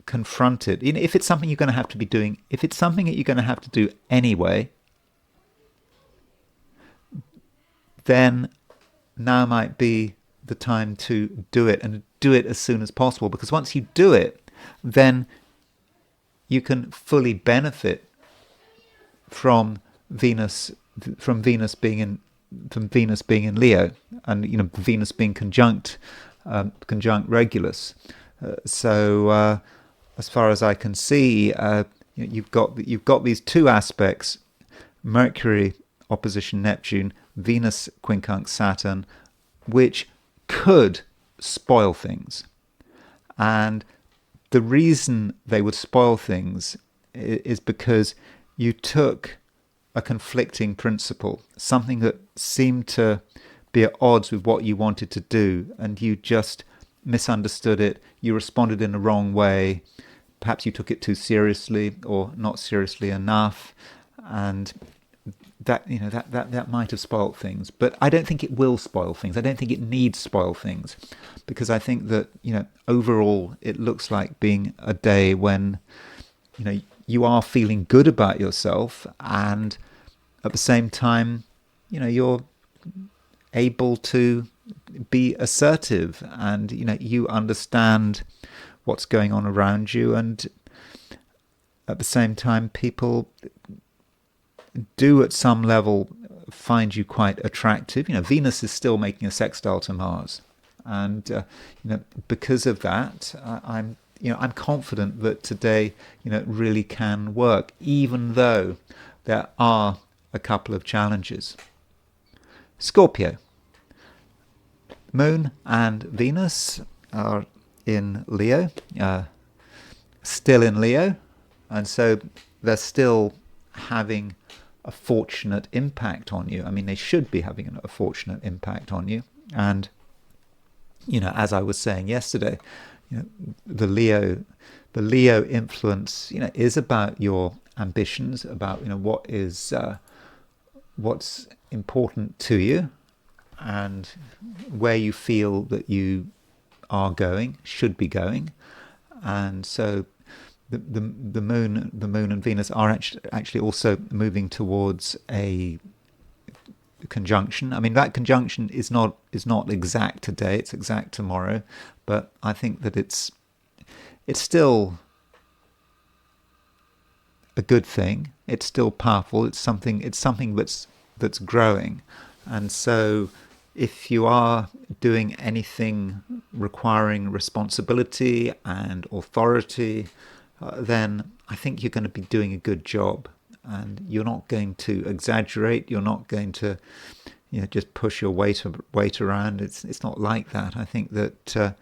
confront it. If it's something you're going to have to be doing, if it's something that you're going to have to do anyway, then now might be the time to do it, and do it as soon as possible, because once you do it, then you can fully benefit from Venus being in Leo, and Venus being conjunct Regulus. So as far as I can see, you've got these two aspects: Mercury opposition Neptune, Venus quincunx Saturn, which could spoil things. And the reason they would spoil things is because you took a conflicting principle, something that seemed to be at odds with what you wanted to do, and you just misunderstood it. You responded in the wrong way. Perhaps you took it too seriously or not seriously enough, and that might have spoiled things. But I don't think it will spoil things. I don't think it needs spoil things, because I think that overall it looks like being a day when you are feeling good about yourself, and at the same time you're able to be assertive, and you understand what's going on around you, and at the same time people do at some level find you quite attractive. Venus is still making a sextile to Mars, and because of that, I'm confident that today really can work, even though there are a couple of challenges. Scorpio. Moon and Venus are in Leo, still in Leo, and so they're still having a fortunate impact on you. I mean, they should be having a fortunate impact on you. And as I was saying yesterday, the Leo influence is about your ambitions, about what's important to you, and where you feel that you are going, should be going. And so the moon and Venus are actually also moving towards a conjunction. I mean, that conjunction is not exact today; it's exact tomorrow. But I think that it's still a good thing. It's still powerful. It's something that's growing. And so, if you are doing anything requiring responsibility and authority, then I think you're going to be doing a good job, and you're not going to exaggerate. You're not going to, just push your weight around. It's not like that. I think that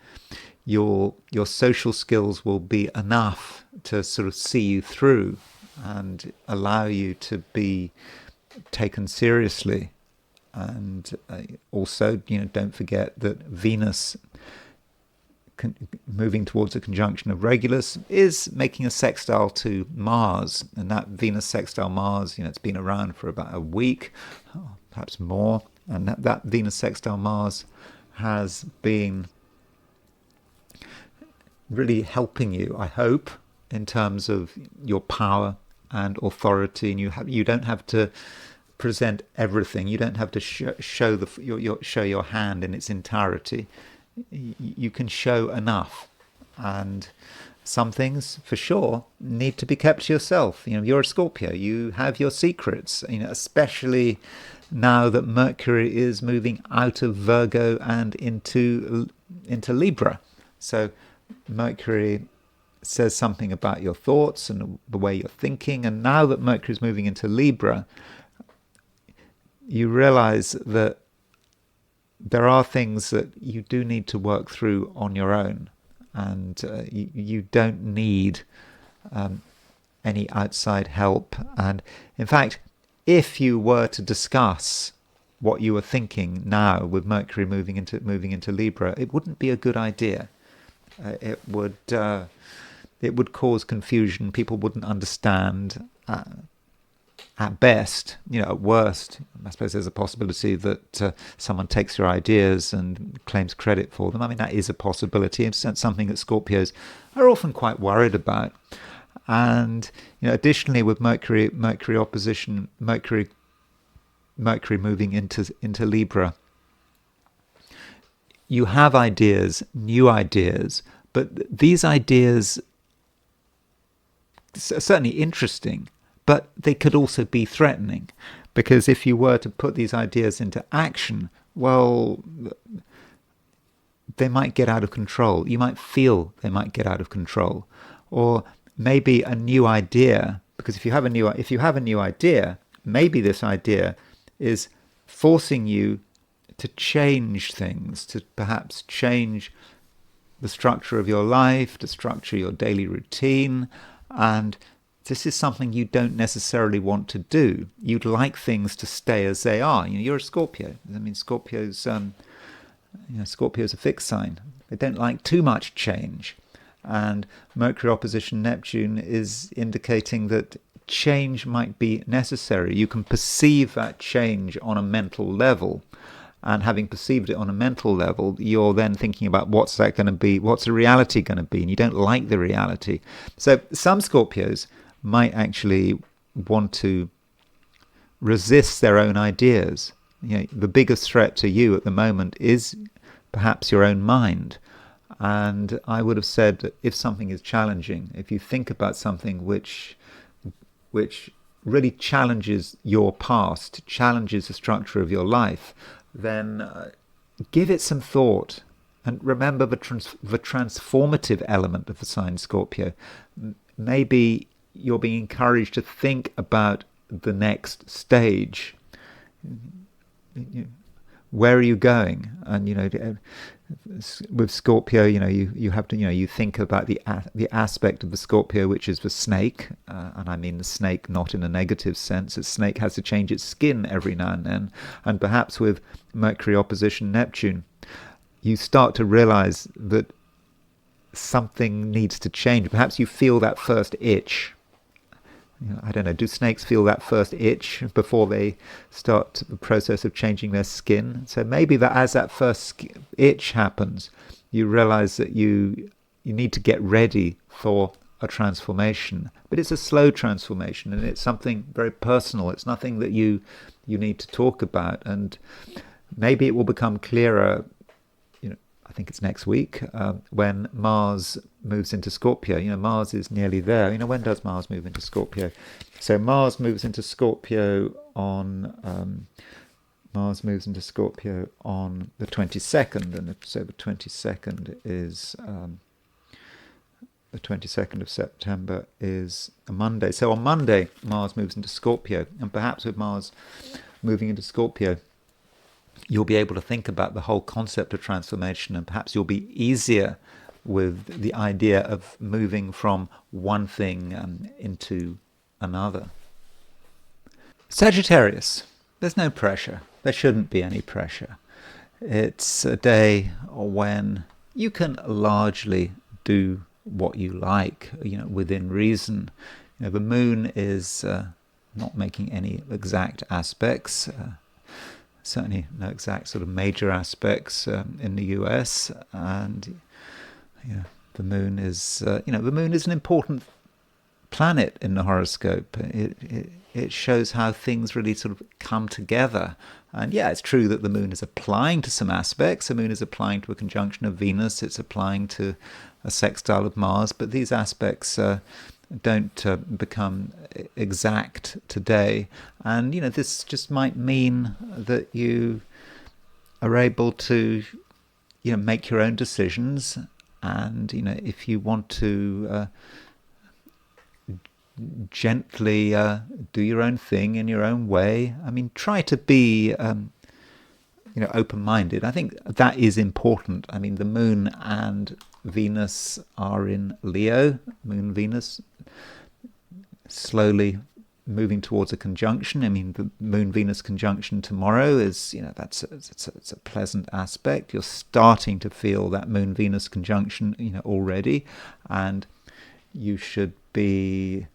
your social skills will be enough to sort of see you through and allow you to be taken seriously. And also, don't forget that Venus moving towards a conjunction of Regulus, is making a sextile to Mars. And that Venus sextile Mars, it's been around for about a week, perhaps more. And that Venus sextile Mars has been really helping you, I hope, in terms of your power and authority. And you don't have to present everything. You don't have to show your hand in its entirety. You can show enough, and some things for sure need to be kept to yourself. You're a Scorpio. You have your secrets. Especially now that Mercury is moving out of Virgo and into Libra. So Mercury says something about your thoughts and the way you're thinking. And now that Mercury is moving into Libra, you realize that there are things that you do need to work through on your own, and you don't need any outside help. And in fact, if you were to discuss what you were thinking now with Mercury moving into Libra, it wouldn't be a good idea. It would cause confusion. People wouldn't understand. At best, at worst, I suppose there's a possibility that someone takes your ideas and claims credit for them. I mean, that is a possibility. It's something that Scorpios are often quite worried about. And additionally, with Mercury opposition, Mercury moving into Libra, you have ideas, new ideas, but these ideas are certainly interesting. But they could also be threatening, because if you were to put these ideas into action, well, they might get out of control. You might feel they might get out of control. Or maybe a new idea, because if you have a new idea, maybe this idea is forcing you to change things, to perhaps change the structure of your life, to structure your daily routine, and this is something you don't necessarily want to do. You'd like things to stay as they are. You're a Scorpio. I mean, Scorpio's a fixed sign. They don't like too much change. And Mercury opposition Neptune is indicating that change might be necessary. You can perceive that change on a mental level. And having perceived it on a mental level, you're then thinking about what's that going to be, what's the reality going to be, and you don't like the reality. So some Scorpios might actually want to resist their own ideas. The biggest threat to you at the moment is perhaps your own mind. And I would have said that if something is challenging, if you think about something which really challenges your past, challenges the structure of your life, then give it some thought. And remember the transformative element of the sign Scorpio. Maybe you're being encouraged to think about the next stage. Where are you going? And with Scorpio, you have to, you think about the aspect of the Scorpio, which is the snake, and I mean the snake not in a negative sense. A snake has to change its skin every now and then, and perhaps with Mercury opposition Neptune, you start to realize that something needs to change. Perhaps you feel that first itch. I don't know, do snakes feel that first itch before they start the process of changing their skin? So maybe that as that first itch happens, you realize that you need to get ready for a transformation. But it's a slow transformation, and it's something very personal. It's nothing that you need to talk about. And maybe it will become clearer, I think it's next week, when Mars moves into Scorpio. Mars is nearly there. When does Mars move into Scorpio? So Mars moves into Scorpio on the 22nd, and so the 22nd is the 22nd of September is a Monday. So on Monday, Mars moves into Scorpio, and perhaps with Mars moving into Scorpio, you'll be able to think about the whole concept of transformation, and perhaps you'll be easier with the idea of moving from one thing into another. Sagittarius, there's no pressure. There shouldn't be any pressure. It's a day when you can largely do what you like, within reason. The moon is not making any exact aspects, certainly no exact sort of major aspects in the US, and the moon is the moon is an important planet in the horoscope. It shows how things really sort of come together. And yeah, it's true that the moon is applying to some aspects. The moon is applying to a conjunction of Venus. It's applying to a sextile of Mars. But these aspects don't become exact today. And, this just might mean that you are able to, make your own decisions. And, if you want to gently do your own thing in your own way. I mean, try to be, open-minded. I think that is important. I mean, the moon and Venus are in Leo. Moon, Venus, slowly moving towards a conjunction. I mean, the Moon-Venus conjunction tomorrow is, it's a pleasant aspect. You're starting to feel that Moon-Venus conjunction, already, and you should be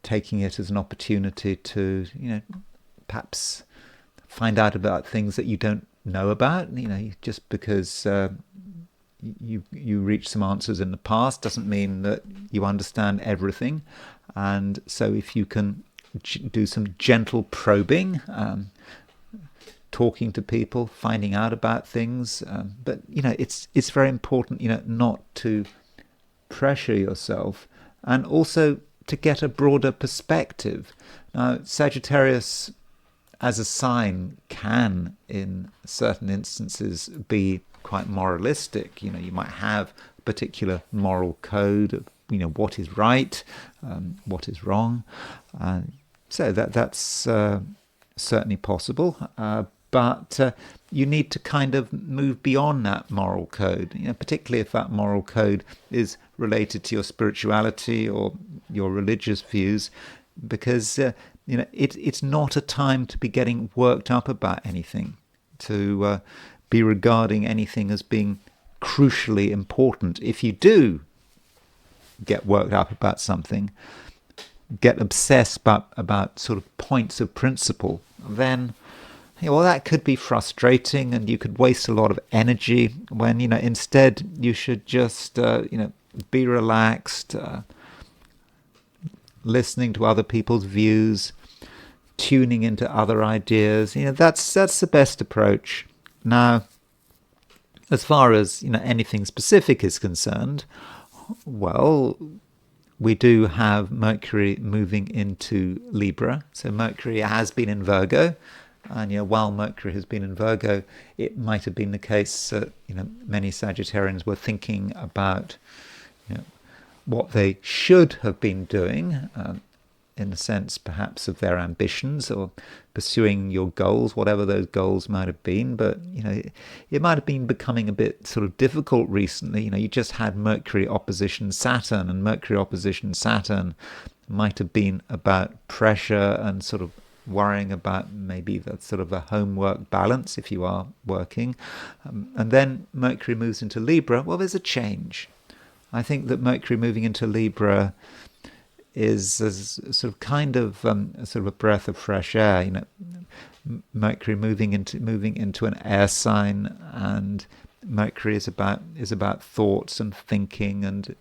taking it as an opportunity to, perhaps find out about things that you don't know about. Just because you reach some answers in the past doesn't mean that you understand everything. And so if you can do some gentle probing, talking to people, finding out about things, but it's very important, not to pressure yourself, and also to get a broader perspective. Now, Sagittarius as a sign can, in certain instances, be quite moralistic. You might have a particular moral code of, what is right, what is wrong. So that's certainly possible. But you need to kind of move beyond that moral code, particularly if that moral code is related to your spirituality or your religious views, because it's not a time to be getting worked up about anything, to be regarding anything as being crucially important. If you do get worked up about something, get obsessed about sort of points of principle, then that could be frustrating, and you could waste a lot of energy when, instead you should just, be relaxed, listening to other people's views, tuning into other ideas. That's the best approach. Now, as far as, anything specific is concerned, well, we do have Mercury moving into Libra. So Mercury has been in Virgo. And while Mercury has been in Virgo, it might have been the case that many Sagittarians were thinking about what they should have been doing, in the sense perhaps of their ambitions or pursuing your goals, whatever those goals might have been. But it might have been becoming a bit sort of difficult recently. You just had Mercury opposition Saturn, and Mercury opposition Saturn might have been about pressure and sort of worrying about maybe that sort of a homework balance if you are working. And then Mercury moves into Libra. Well, there's a change. I think that Mercury moving into Libra is a sort of kind of sort of a breath of fresh air. Mercury moving into an air sign, and Mercury is about thoughts and thinking, and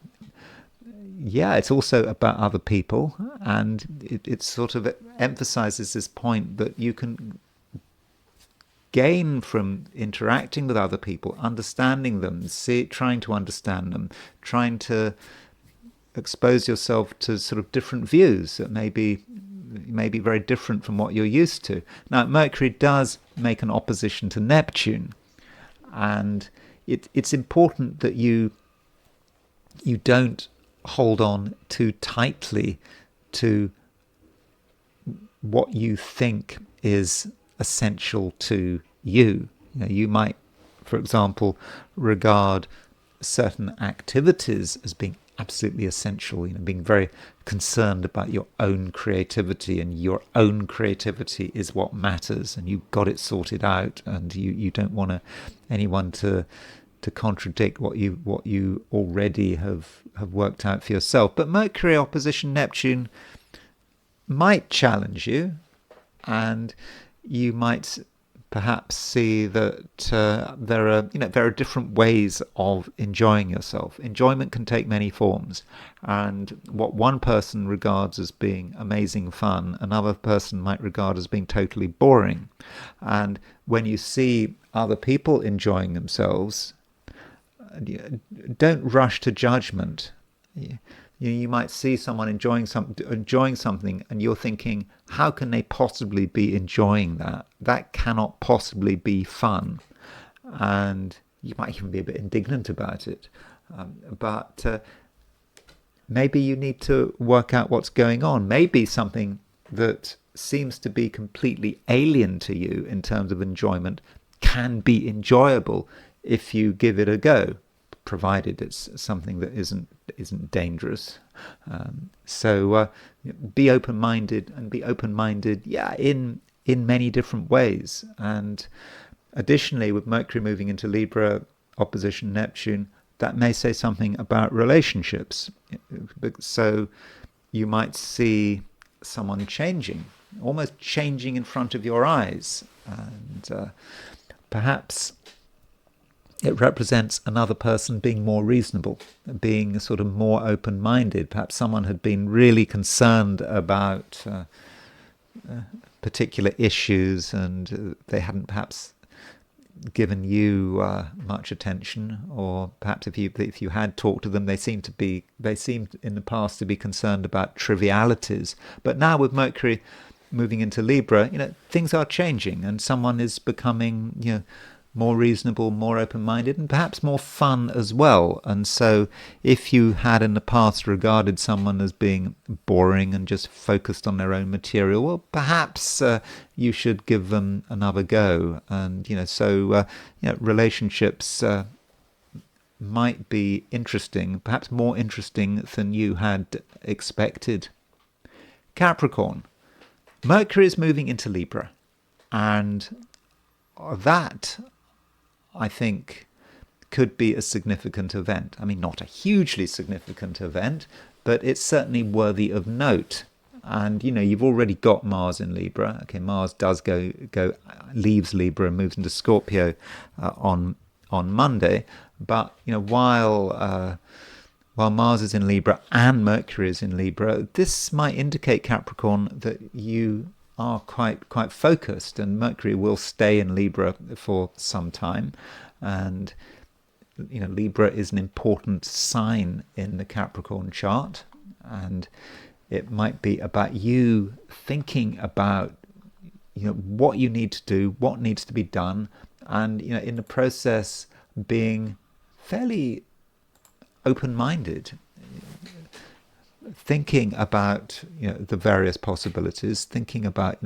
it's also about other people, and it sort of emphasizes this point that you can gain from interacting with other people, understanding them, trying to understand them, trying to expose yourself to sort of different views that may be very different from what you're used to. Now, Mercury does make an opposition to Neptune, and it's important that you don't hold on too tightly to what you think is essential to you. You might, for example, regard certain activities as being absolutely essential, being very concerned about your own creativity, and your own creativity is what matters, and you've got it sorted out, and you don't want anyone to contradict what you already have worked out for yourself. But Mercury opposition Neptune might challenge you, and you might perhaps see that there are different ways of enjoying yourself. Enjoyment can take many forms, and what one person regards as being amazing fun, another person might regard as being totally boring. And when you see other people enjoying themselves, don't rush to judgment. You might see someone enjoying something, and you're thinking, how can they possibly be enjoying that? That cannot possibly be fun. And you might even be a bit indignant about it. But maybe you need to work out what's going on. Maybe something that seems to be completely alien to you in terms of enjoyment can be enjoyable if you give it a go, provided it's something that isn't dangerous. So be open-minded, and be open-minded, in many different ways. And additionally, with Mercury moving into Libra opposition Neptune, that may say something about relationships. So you might see someone almost changing in front of your eyes, and perhaps it represents another person being more reasonable, being sort of more open-minded. Perhaps someone had been really concerned about particular issues, and they hadn't perhaps given you much attention, or perhaps if you had talked to them, they seemed in the past to be concerned about trivialities. But now with Mercury moving into Libra, things are changing, and someone is becoming more reasonable, more open-minded, and perhaps more fun as well. And so if you had in the past regarded someone as being boring and just focused on their own material, well, perhaps you should give them another go. And relationships might be interesting, perhaps more interesting than you had expected. Capricorn. Mercury is moving into Libra, and that, I think, could be a significant event. I mean, not a hugely significant event, but it's certainly worthy of note. And you've already got Mars in Libra. Okay, Mars does leaves Libra and moves into Scorpio on Monday. But while Mars is in Libra and Mercury is in Libra, this might indicate, Capricorn, that you are quite focused, and Mercury will stay in Libra for some time. And Libra is an important sign in the Capricorn chart, and it might be about you thinking about what you need to do, what needs to be done, and in the process being fairly open-minded, thinking about the various possibilities, thinking about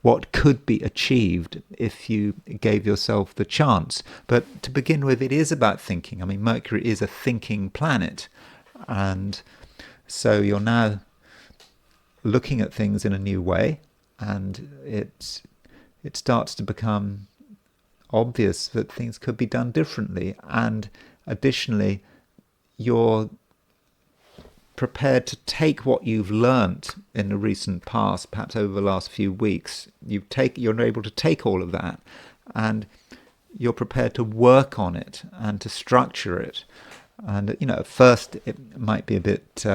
what could be achieved if you gave yourself the chance. But to begin with, it is about thinking. I mean, Mercury is a thinking planet, and so you're now looking at things in a new way, and it starts to become obvious that things could be done differently. And additionally, you're prepared to take what you've learnt in the recent past, perhaps over the last few weeks. You're able to take all of that, and you're prepared to work on it and to structure it. And at first it might be a bit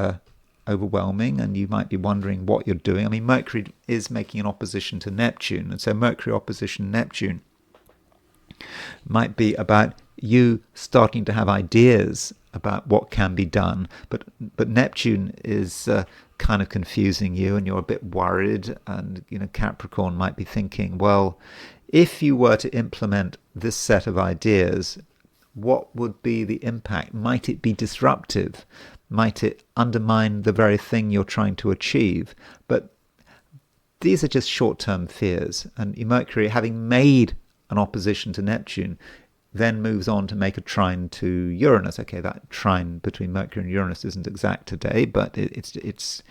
overwhelming, and you might be wondering what you're doing. I mean, Mercury is making an opposition to Neptune, and so Mercury opposition Neptune might be about you starting to have ideas about what can be done, but Neptune is kind of confusing you, and you're a bit worried. And Capricorn might be thinking, well, if you were to implement this set of ideas, what would be the impact? Might it be disruptive? Might it undermine the very thing you're trying to achieve? But these are just short-term fears, and Mercury, having made an opposition to Neptune, then moves on to make a trine to Uranus. Okay, that trine between Mercury and Uranus isn't exact today, but it's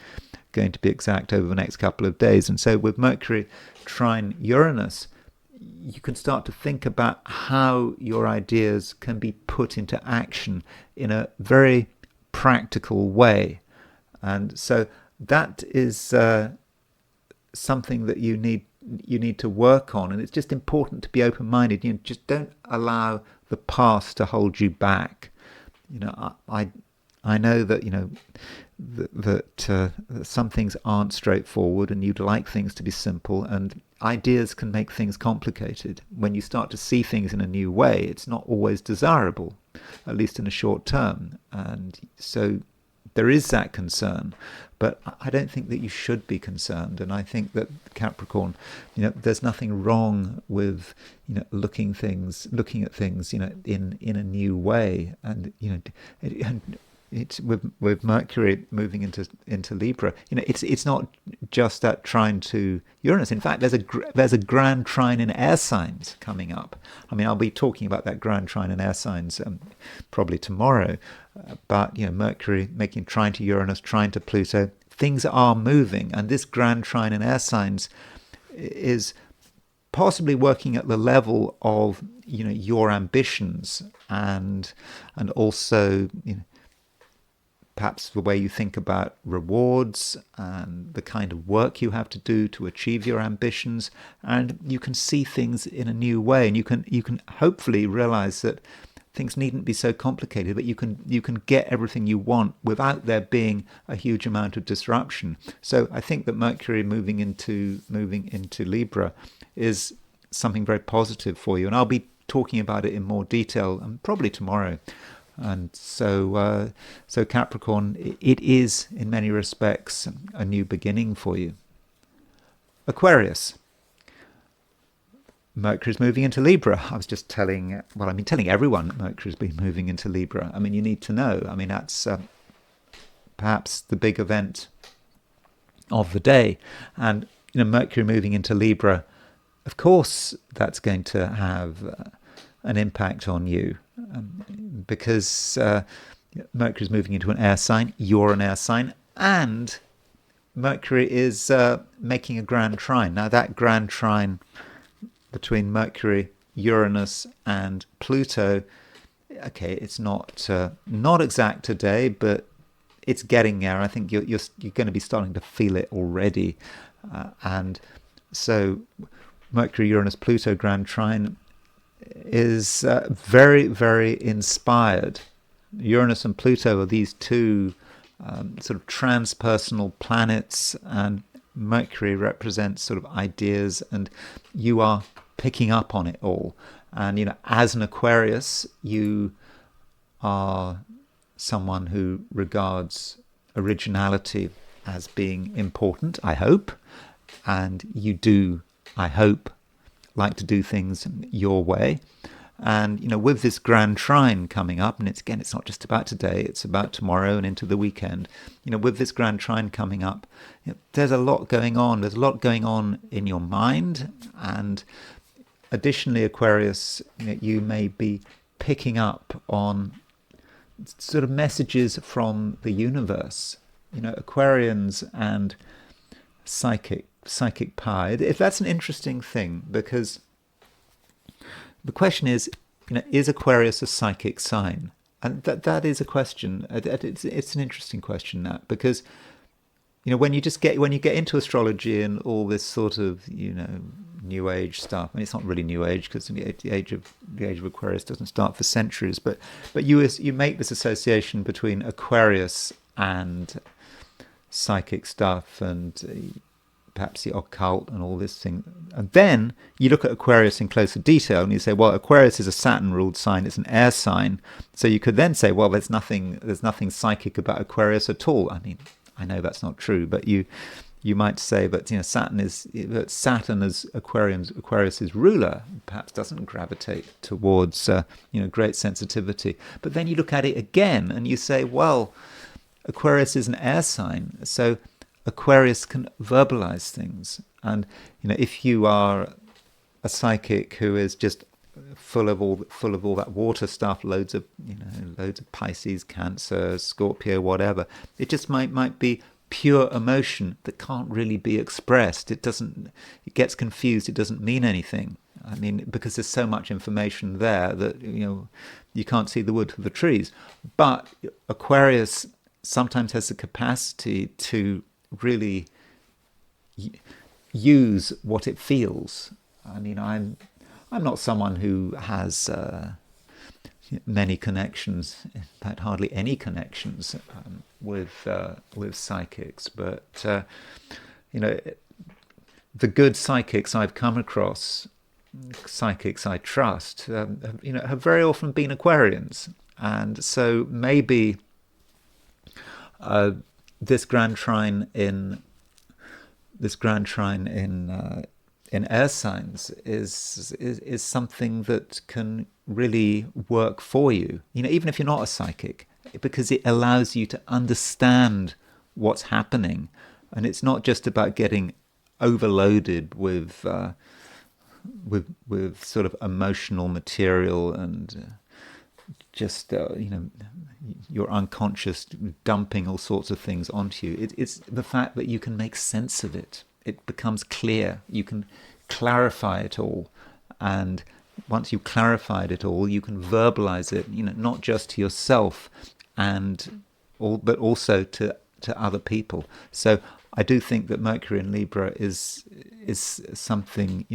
going to be exact over the next couple of days. And so with Mercury trine Uranus, you can start to think about how your ideas can be put into action in a very practical way. And so that is something that you need to work on, and it's just important to be open-minded. You know, just don't allow the past to hold you back. You know, I know that, you know, that some things aren't straightforward, and you'd like things to be simple, and ideas can make things complicated. When you start to see things in a new way, it's not always desirable, at least in the short term. And so there is that concern, but I don't think that you should be concerned. And I think that Capricorn, you know, there's nothing wrong with, you know, looking at things, you know, in a new way. And, you know, it's with Mercury moving into Libra, you know, it's not just that trine to Uranus. In fact, there's a grand trine in air signs coming up. I mean, I'll be talking about that grand trine in air signs probably tomorrow. But, you know, Mercury making trine to Uranus, trine to Pluto, things are moving, and this grand trine in air signs is possibly working at the level of, you know, your ambitions, and also, you know, perhaps the way you think about rewards and the kind of work you have to do to achieve your ambitions. And you can see things in a new way, and you can hopefully realize that things needn't be so complicated, but you can get everything you want without there being a huge amount of disruption. So I think that Mercury moving into Libra is something very positive for you, and I'll be talking about it in more detail, probably tomorrow. And so Capricorn, it is in many respects a new beginning for you. Aquarius. Mercury's moving into Libra. I was just telling everyone that Mercury's been moving into Libra. I mean, you need to know. I mean, that's perhaps the big event of the day. And, you know, Mercury moving into Libra, of course, that's going to have an impact on you, because Mercury's moving into an air sign, you're an air sign, and Mercury is making a grand trine. Now, that grand trine between Mercury, Uranus, and Pluto, okay, it's not exact today, but it's getting there. I think you're going to be starting to feel it already, and so Mercury, Uranus, Pluto grand trine is very, very inspired. Uranus and Pluto are these two sort of transpersonal planets, and Mercury represents sort of ideas, and you are picking up on it all. And, you know, as an Aquarius, you are someone who regards originality as being important, I hope, and you do, I hope, like to do things your way. And, you know, with this grand trine coming up, and it's not just about today, it's about tomorrow and into the weekend. You know, with this grand trine coming up, you know, there's a lot going on. There's a lot going on in your mind. And additionally, Aquarius, you know, you may be picking up on sort of messages from the universe. You know, Aquarians and psychic power. If that's an interesting thing, because the question is, you know, is Aquarius a psychic sign? And that is a question. It's an interesting question, that, because, you know, when you get into astrology and all this sort of, you know, New Age stuff. I mean, it's not really New Age, because the age of Aquarius doesn't start for centuries. But you make this association between Aquarius and psychic stuff, and perhaps the occult and all this thing. And then you look at Aquarius in closer detail and you say, well, Aquarius is a Saturn-ruled sign, it's an air sign. So you could then say, well, there's nothing psychic about Aquarius at all. I mean, I know that's not true, but you might say that, you know, Saturn as Aquarius's ruler perhaps doesn't gravitate towards you know, great sensitivity. But then you look at it again and you say, well, Aquarius is an air sign, so Aquarius can verbalize things. And, you know, if you are a psychic who is just full of all that water stuff, loads of Pisces, Cancer, Scorpio, whatever, it just might be pure emotion that can't really be expressed. It gets confused. It doesn't mean anything. I mean, because there's so much information there that, you can't see the wood for the trees. But Aquarius sometimes has the capacity to really use what it feels. I mean, I'm not someone who has many connections, in fact, hardly any connections with psychics. But the good psychics I've come across, psychics I trust, have very often been Aquarians, and so maybe this grand trine in air signs is something that can really work for you. Even if you're not a psychic, because it allows you to understand what's happening, and it's not just about getting overloaded with sort of emotional material and just your unconscious dumping all sorts of things onto you. It's the fact that you can make sense of it. It becomes clear. You can clarify it all, and once you've clarified it all, you can verbalize it. Not just to yourself but also to other people. So I do think that Mercury in Libra is something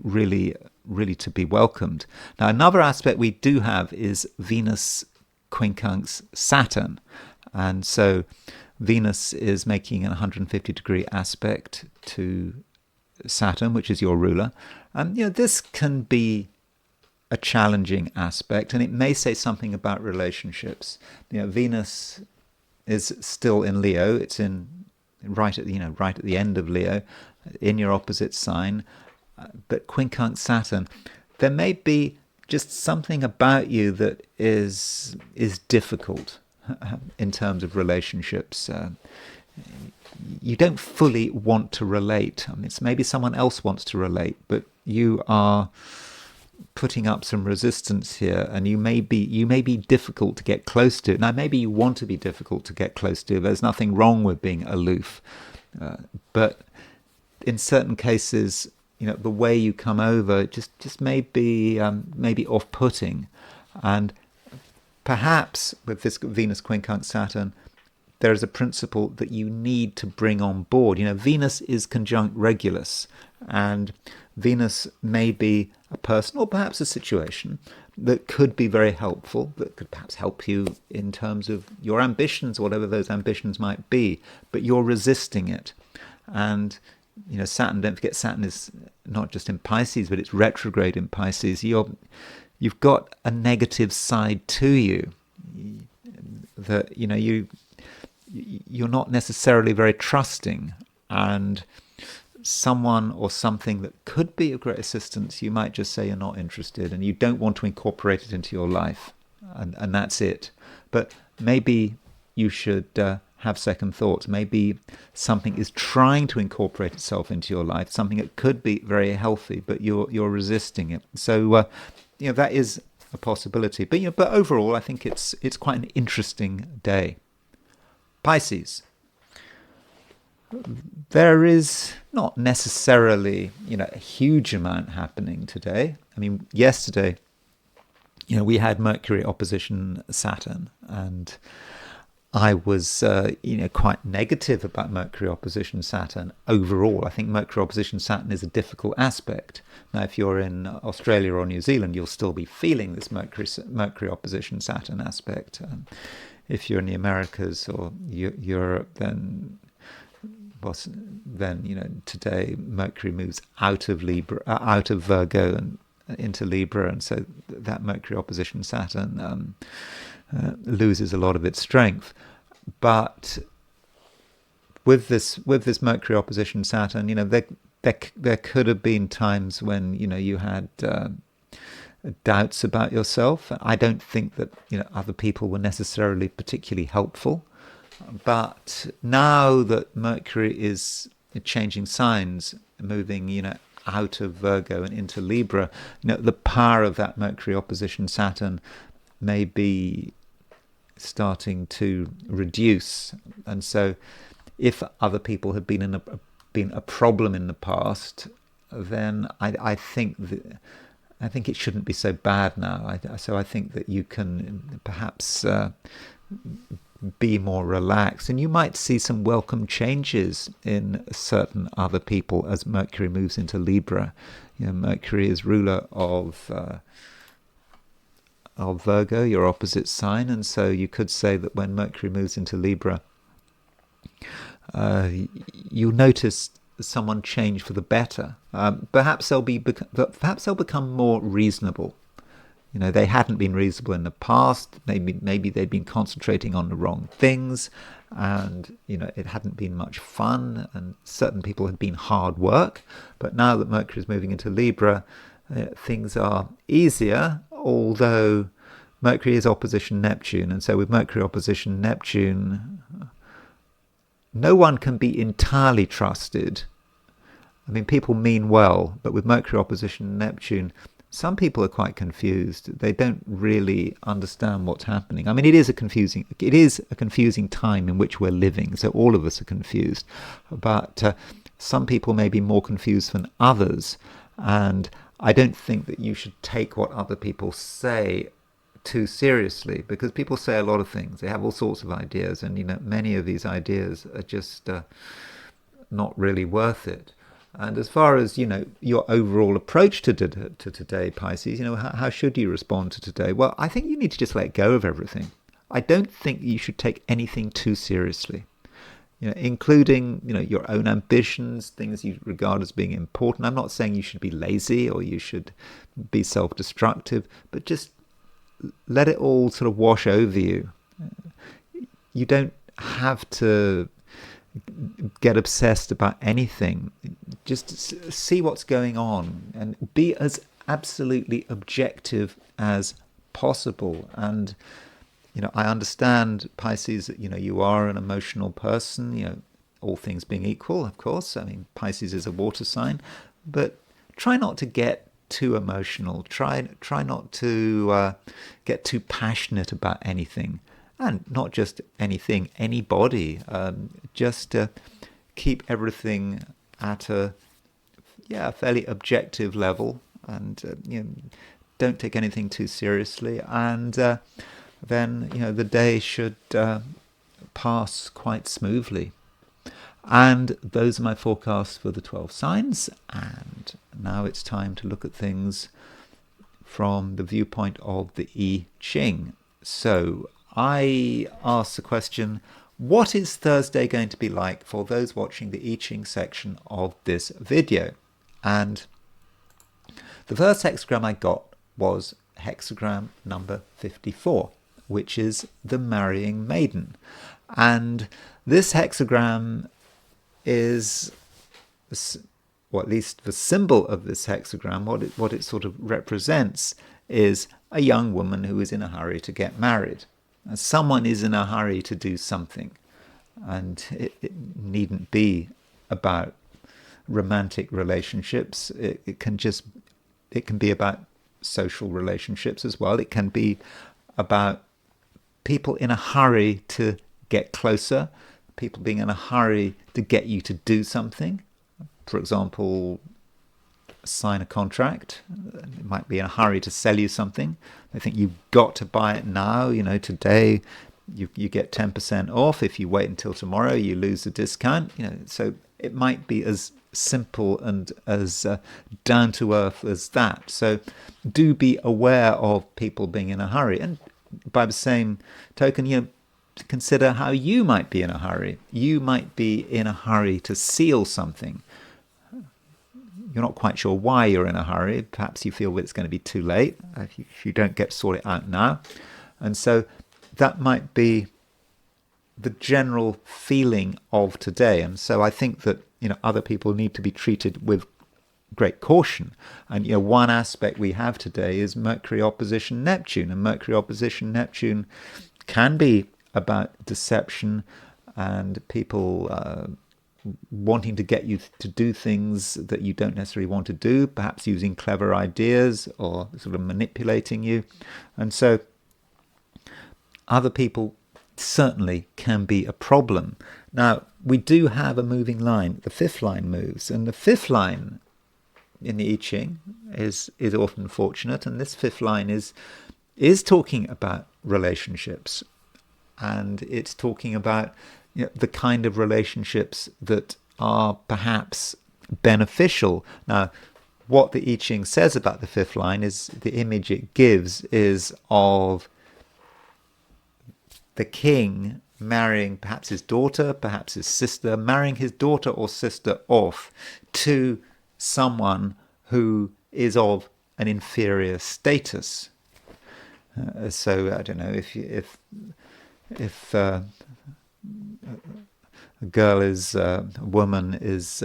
really, really to be welcomed. Now, another aspect we do have is Venus quincunx Saturn, and so Venus is making an 150-degree aspect to Saturn, which is your ruler, and this can be a challenging aspect, and it may say something about relationships. Venus is still in Leo; it's right at the end of Leo, in your opposite sign. But quincunx Saturn, there may be just something about you that is difficult in terms of relationships. You don't fully want to relate. I mean, it's maybe someone else wants to relate, but you are putting up some resistance here, and you may be difficult to get close to. Now, maybe you want to be difficult to get close to. There's nothing wrong with being aloof, but in certain cases, the way you come over just may be off-putting, and perhaps with this Venus quincunx Saturn, there is a principle that you need to bring on board. Venus is conjunct Regulus, and Venus may be a person or perhaps a situation that could be very helpful, that could perhaps help you in terms of your ambitions, whatever those ambitions might be, but you're resisting it. And Saturn, don't forget, Saturn is not just in Pisces, but it's retrograde in Pisces. You've got a negative side to you that you're not necessarily very trusting, and someone or something that could be of great assistance, you might just say you're not interested and you don't want to incorporate it into your life, and that's it. But maybe you should have second thoughts. Maybe something is trying to incorporate itself into your life, something that could be very healthy, but you're resisting it. So that is a possibility. But overall, I think it's quite an interesting day. Pisces. There is not necessarily a huge amount happening today. I mean, yesterday, we had Mercury opposition Saturn, and I was quite negative about Mercury opposition Saturn overall. I think Mercury opposition Saturn is a difficult aspect. Now, if you're in Australia or New Zealand, you'll still be feeling this Mercury opposition Saturn aspect. If you're in the Americas or Europe, then today Mercury moves out of Virgo and into Libra, and so that Mercury opposition Saturn loses a lot of its strength. But with this Mercury opposition Saturn, there could have been times when you had doubts about yourself. I don't think that other people were necessarily particularly helpful. But now that Mercury is changing signs, moving out of Virgo and into Libra, the power of that Mercury opposition Saturn may be starting to reduce. And so if other people have been a problem in the past, then I think it shouldn't be so bad now. So I think that you can perhaps be more relaxed, and you might see some welcome changes in certain other people as Mercury moves into Libra. Mercury is ruler of Virgo, your opposite sign, and so you could say that when Mercury moves into Libra, you'll notice someone change for the better. Perhaps they'll become more reasonable. They hadn't been reasonable in the past. Maybe they'd been concentrating on the wrong things, and it hadn't been much fun. And certain people had been hard work. But now that Mercury is moving into Libra, things are easier. Although Mercury is opposition Neptune, and so with Mercury opposition Neptune, no one can be entirely trusted. I mean, people mean well, but with Mercury opposition Neptune, some people are quite confused. They don't really understand what's happening. I mean, it is a confusing time in which we're living, so all of us are confused. But some people may be more confused than others, and I don't think that you should take what other people say too seriously, because people say a lot of things. They have all sorts of ideas, and many of these ideas are just not really worth it. And as far as your overall approach to today, Pisces, how should you respond to today? Well, I think you need to just let go of everything. I don't think you should take anything too seriously, including your own ambitions, things you regard as being important. I'm not saying you should be lazy or you should be self-destructive, but just let it all sort of wash over you. You don't have to get obsessed about anything. Just see what's going on and be as absolutely objective as possible. And I understand, Pisces, that you are an emotional person, all things being equal, of course. I mean, Pisces is a water sign, but try not to get too emotional. Try not to get too passionate about anything. And not just anything, anybody. Just keep everything at a fairly objective level, and don't take anything too seriously. And then the day should pass quite smoothly. And those are my forecasts for the 12 signs. And now it's time to look at things from the viewpoint of the I Ching. So I asked the question, what is Thursday going to be like for those watching the I Ching section of this video? And the first hexagram I got was hexagram number 54, which is the marrying maiden. And this hexagram is, or at least the symbol of this hexagram, what it sort of represents is a young woman who is in a hurry to get married. Someone is in a hurry to do something, and it needn't be about romantic relationships. It can be about social relationships as well. It can be about people in a hurry to get closer, people being in a hurry to get you to do something. For example, sign a contract. It might be in a hurry to sell you something. They think you've got to buy it now. Today you get 10% off. If you wait until tomorrow, you lose the discount. So it might be as simple and as down to earth as that. So do be aware of people being in a hurry, and by the same token, consider how you might be in a hurry. You might be in a hurry to seal something. You're not quite sure why you're in a hurry. Perhaps you feel that it's going to be too late if you don't get sort it out now. And so that might be the general feeling of today. And so I think that other people need to be treated with great caution. And one aspect we have today is Mercury opposition Neptune, and Mercury opposition Neptune can be about deception and people wanting to get you to do things that you don't necessarily want to do, perhaps using clever ideas or sort of manipulating you. And so other people certainly can be a problem. Now, we do have a moving line. The fifth line moves, and the fifth line in the I Ching is often fortunate, and this fifth line is talking about relationships, and it's talking about, you know, the kind of relationships that are perhaps beneficial. Now, what the I Ching says about the fifth line is the image it gives is of the king marrying perhaps his daughter, perhaps his sister, marrying his daughter or sister off to someone who is of an inferior status. So I don't know if a girl is a woman is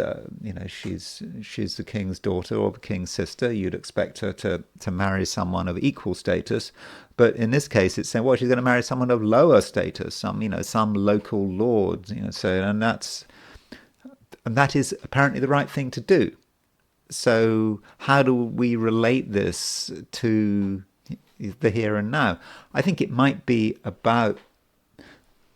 she's the king's daughter or the king's sister, you'd expect her to marry someone of equal status. But in this case, it's saying, well, she's going to marry someone of lower status, some local lord. So and that is apparently the right thing to do. So how do we relate this to the here and now? I think it might be about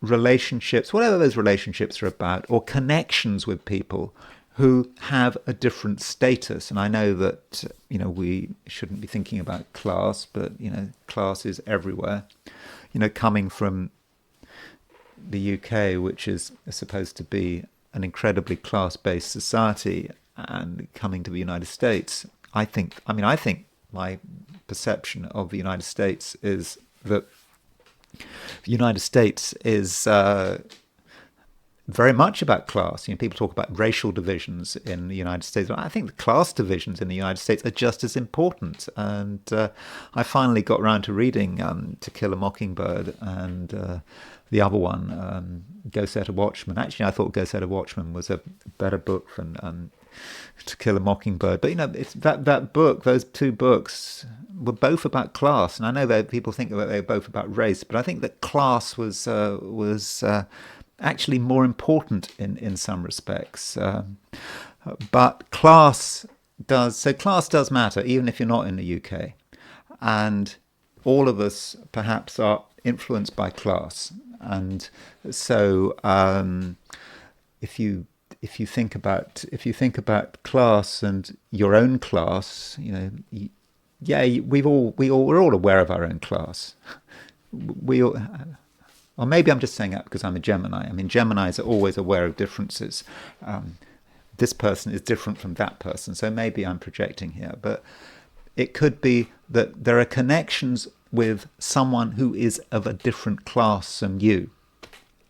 relationships, whatever those relationships are about, or connections with people who have a different status. And I know that we shouldn't be thinking about class, but class is everywhere. Coming from the UK, which is supposed to be an incredibly class-based society, and coming to the United States, I think my perception of the United States is that the United States is very much about class. People talk about racial divisions in the United States. I think the class divisions in the United States are just as important. And I finally got around to reading To Kill a Mockingbird and the other one, Go Set a Watchman. Actually, I thought Go Set a Watchman was a better book than To Kill a Mockingbird. But it's that book, those two books were both about class. And I know that people think that they were both about race, but I think that class was actually more important in some respects. But class does matter, even if you're not in the UK. And all of us perhaps are influenced by class. And so if you think about class and your own class, we're all aware of our own class. Or maybe I'm just saying that because I'm a Gemini. I mean, Geminis are always aware of differences. This person is different from that person, so maybe I'm projecting here. But it could be that there are connections with someone who is of a different class than you.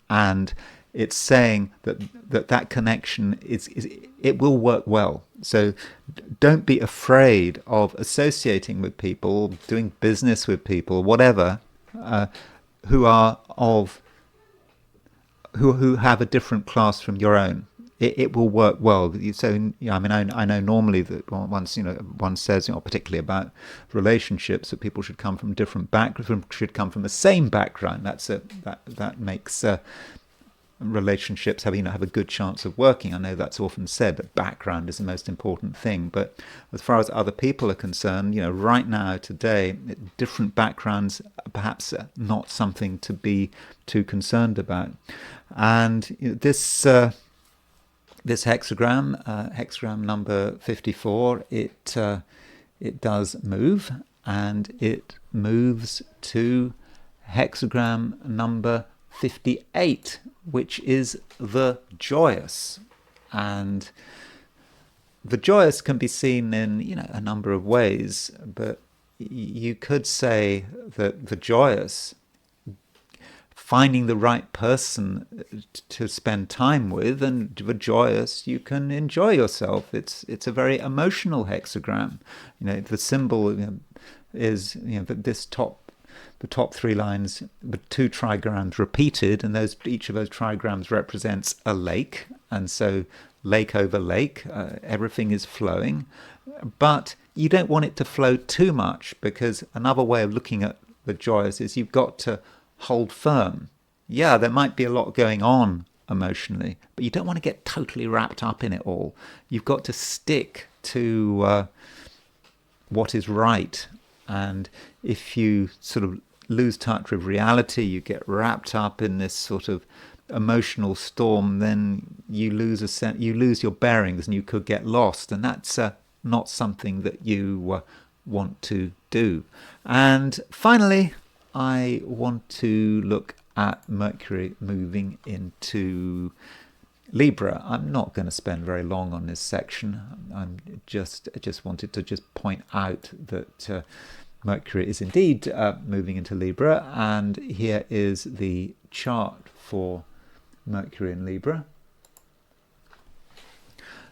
And it's saying that connection it will work well. So don't be afraid of associating with people, doing business with people, whatever, who have a different class from your own. It will work well. So I know normally that one says, particularly about relationships, that people should come from different backgrounds, should come from the same background. That makes relationships have a good chance of working. I know that's often said, that background is the most important thing. But as far as other people are concerned, right now, today, different backgrounds are perhaps not something to be too concerned about. And this hexagram number 54, it does move, and it moves to hexagram number 58, which is the joyous. And the joyous can be seen in a number of ways, but you could say that the joyous, finding the right person to spend time with, and the joyous, you can enjoy yourself. It's a very emotional hexagram. The symbol is the top three lines, the two trigrams repeated, and each of those trigrams represents a lake, and so lake over lake, everything is flowing, but you don't want it to flow too much, because another way of looking at the joyous is you've got to hold firm. Yeah, there might be a lot going on emotionally, but you don't want to get totally wrapped up in it all. You've got to stick to what is right. And if you sort of lose touch with reality, you get wrapped up in this sort of emotional storm, then you lose your bearings and you could get lost. And that's not something that you want to do. And finally, I want to look at Mercury moving into Libra. I'm not going to spend very long on this section. I just wanted to just point out that Mercury is indeed moving into Libra, and here is the chart for Mercury in Libra.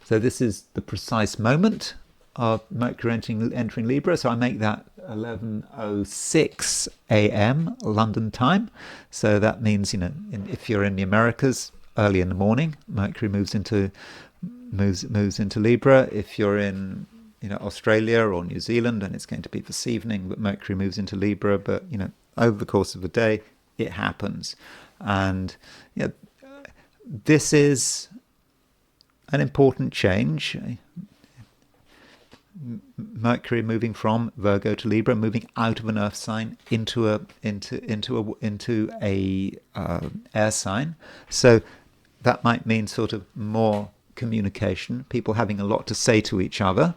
So this is the precise moment of Mercury entering Libra. So I make that 11:06 a.m. London time. So that means, if you're in the Americas, early in the morning, Mercury moves into Libra. If you're in Australia or New Zealand, then it's going to be this evening, but Mercury moves into Libra. But over the course of the day, it happens, and this is an important change. Mercury moving from Virgo to Libra, moving out of an Earth sign into a air sign. So that might mean sort of more communication, people having a lot to say to each other.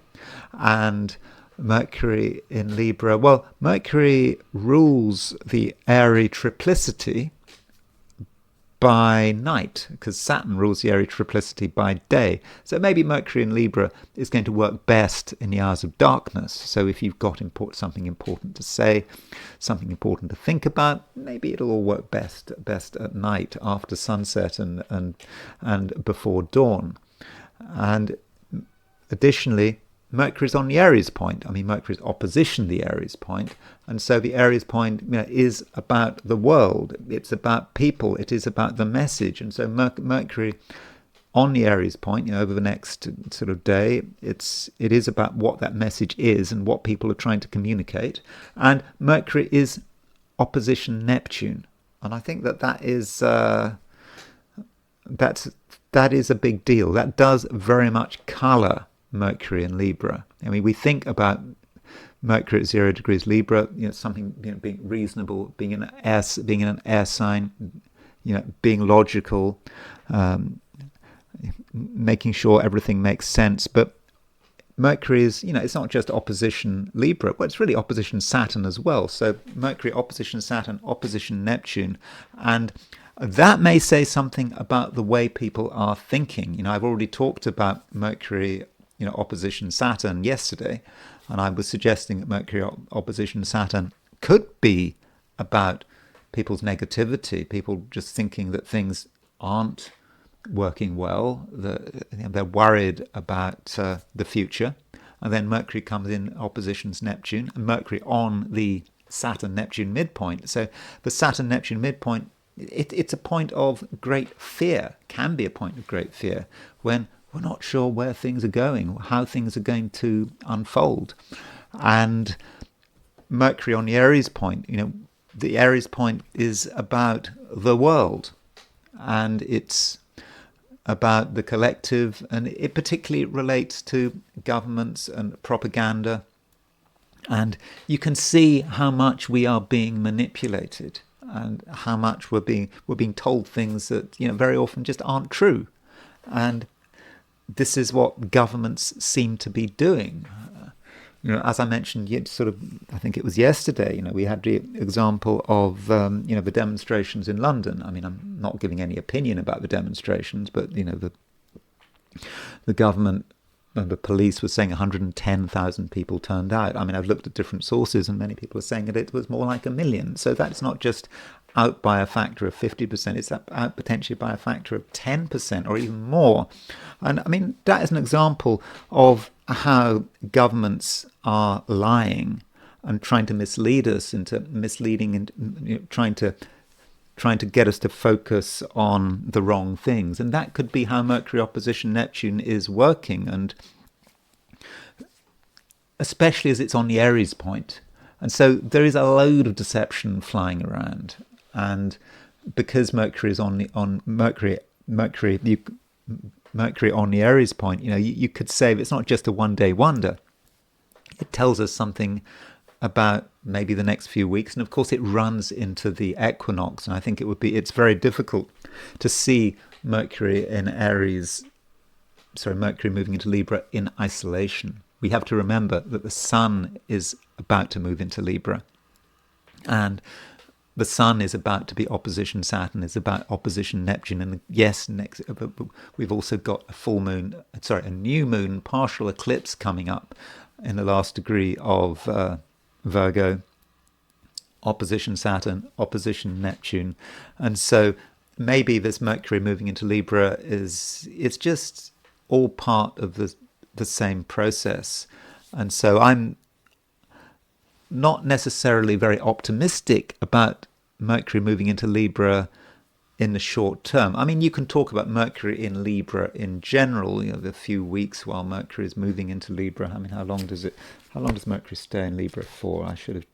And Mercury in Libra, well, Mercury rules the airy triplicity by night, because Saturn rules the airy triplicity by day. So maybe Mercury in Libra is going to work best in the hours of darkness. So if you've got something important to say, something important to think about, maybe it'll all work best at night, after sunset and before dawn. And additionally, Mercury's on the Aries point. I mean, Mercury's opposition the Aries point. And so the Aries point is about the world. It's about people. It is about the message. And so Mercury on the Aries point, over the next sort of day, it is about what that message is and what people are trying to communicate. And Mercury is opposition Neptune. And I think that is a big deal. That does very much colour Mercury in Libra. I mean, we think about Mercury at 0 degrees Libra, something being reasonable, being in an air sign, being logical, making sure everything makes sense. But Mercury is, it's not just opposition Libra, but it's really opposition Saturn as well. So Mercury opposition Saturn, opposition Neptune, and that may say something about the way people are thinking. I've already talked about Mercury opposition Saturn yesterday, and I was suggesting that Mercury opposition Saturn could be about people's negativity, people just thinking that things aren't working well, that they're worried about the future. And then Mercury comes in oppositions Neptune, and Mercury on the Saturn-Neptune midpoint. So the Saturn-Neptune midpoint, it's a point of great fear, can be a point of great fear, when we're not sure where things are going, how things are going to unfold. And Mercury on the Aries point, the Aries point is about the world, and it's about the collective, and it particularly relates to governments and propaganda. And you can see how much we are being manipulated, and how much we're being told things that very often just aren't true. And this is what governments seem to be doing. As I mentioned, I think it was yesterday, we had the example of, the demonstrations in London. I mean, I'm not giving any opinion about the demonstrations, but, the government and the police was saying 110,000 people turned out. I mean, I've looked at different sources, and many people are saying that it was more like 1 million. So that's not just out by a factor of 50%, it's out potentially by a factor of 10% or even more. And I mean, that is an example of how governments are lying and trying to mislead us into misleading and trying to get us to focus on the wrong things. And that could be how Mercury opposition Neptune is working, and especially as it's on the Aries point. And so there is a load of deception flying around. And because Mercury is on Mercury on the Aries point, you could say it's not just a one-day wonder. It tells us something about maybe the next few weeks, and of course it runs into the equinox. And I think it's very difficult to see Mercury moving into Libra in isolation. we have to remember that the Sun is about to move into Libra. And the Sun is about to be opposition Saturn, is about opposition Neptune. And yes, we've also got a new moon, partial eclipse coming up in the last degree of Virgo, opposition Saturn, opposition Neptune. And so maybe this Mercury moving into Libra it's just all part of the same process. And so I'm not necessarily very optimistic about Mercury moving into Libra in the short term. I mean, you can talk about Mercury in Libra in general, the few weeks while Mercury is moving into Libra. I mean, how long does Mercury stay in Libra for? I should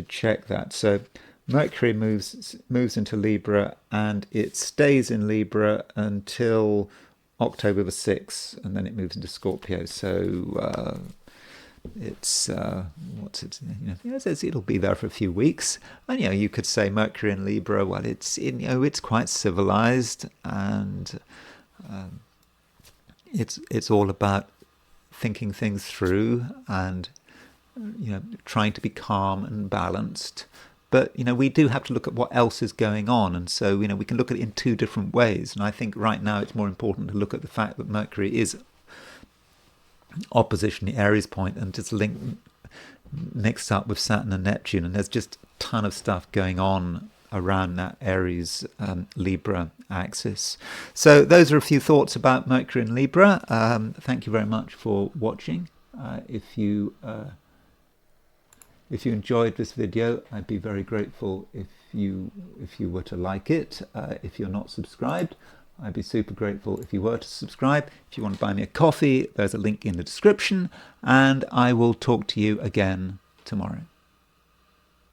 check that. So Mercury moves into Libra, and it stays in Libra until October the 6th, and then it moves into Scorpio. So it's it'll be there for a few weeks. And you could say Mercury in Libra, well, it's quite civilized, and it's all about thinking things through and trying to be calm and balanced. But we do have to look at what else is going on, and so we can look at it in two different ways. And I think right now it's more important to look at the fact that Mercury is opposition the Aries point and just mixed up with Saturn and Neptune, and there's just a ton of stuff going on around that Aries Libra axis. So those are a few thoughts about Mercury in Libra. Thank you very much for watching. If you enjoyed this video, I'd be very grateful if you were to like it. If you're not subscribed, I'd be super grateful if you were to subscribe. If you want to buy me a coffee, there's a link in the description, and I will talk to you again tomorrow.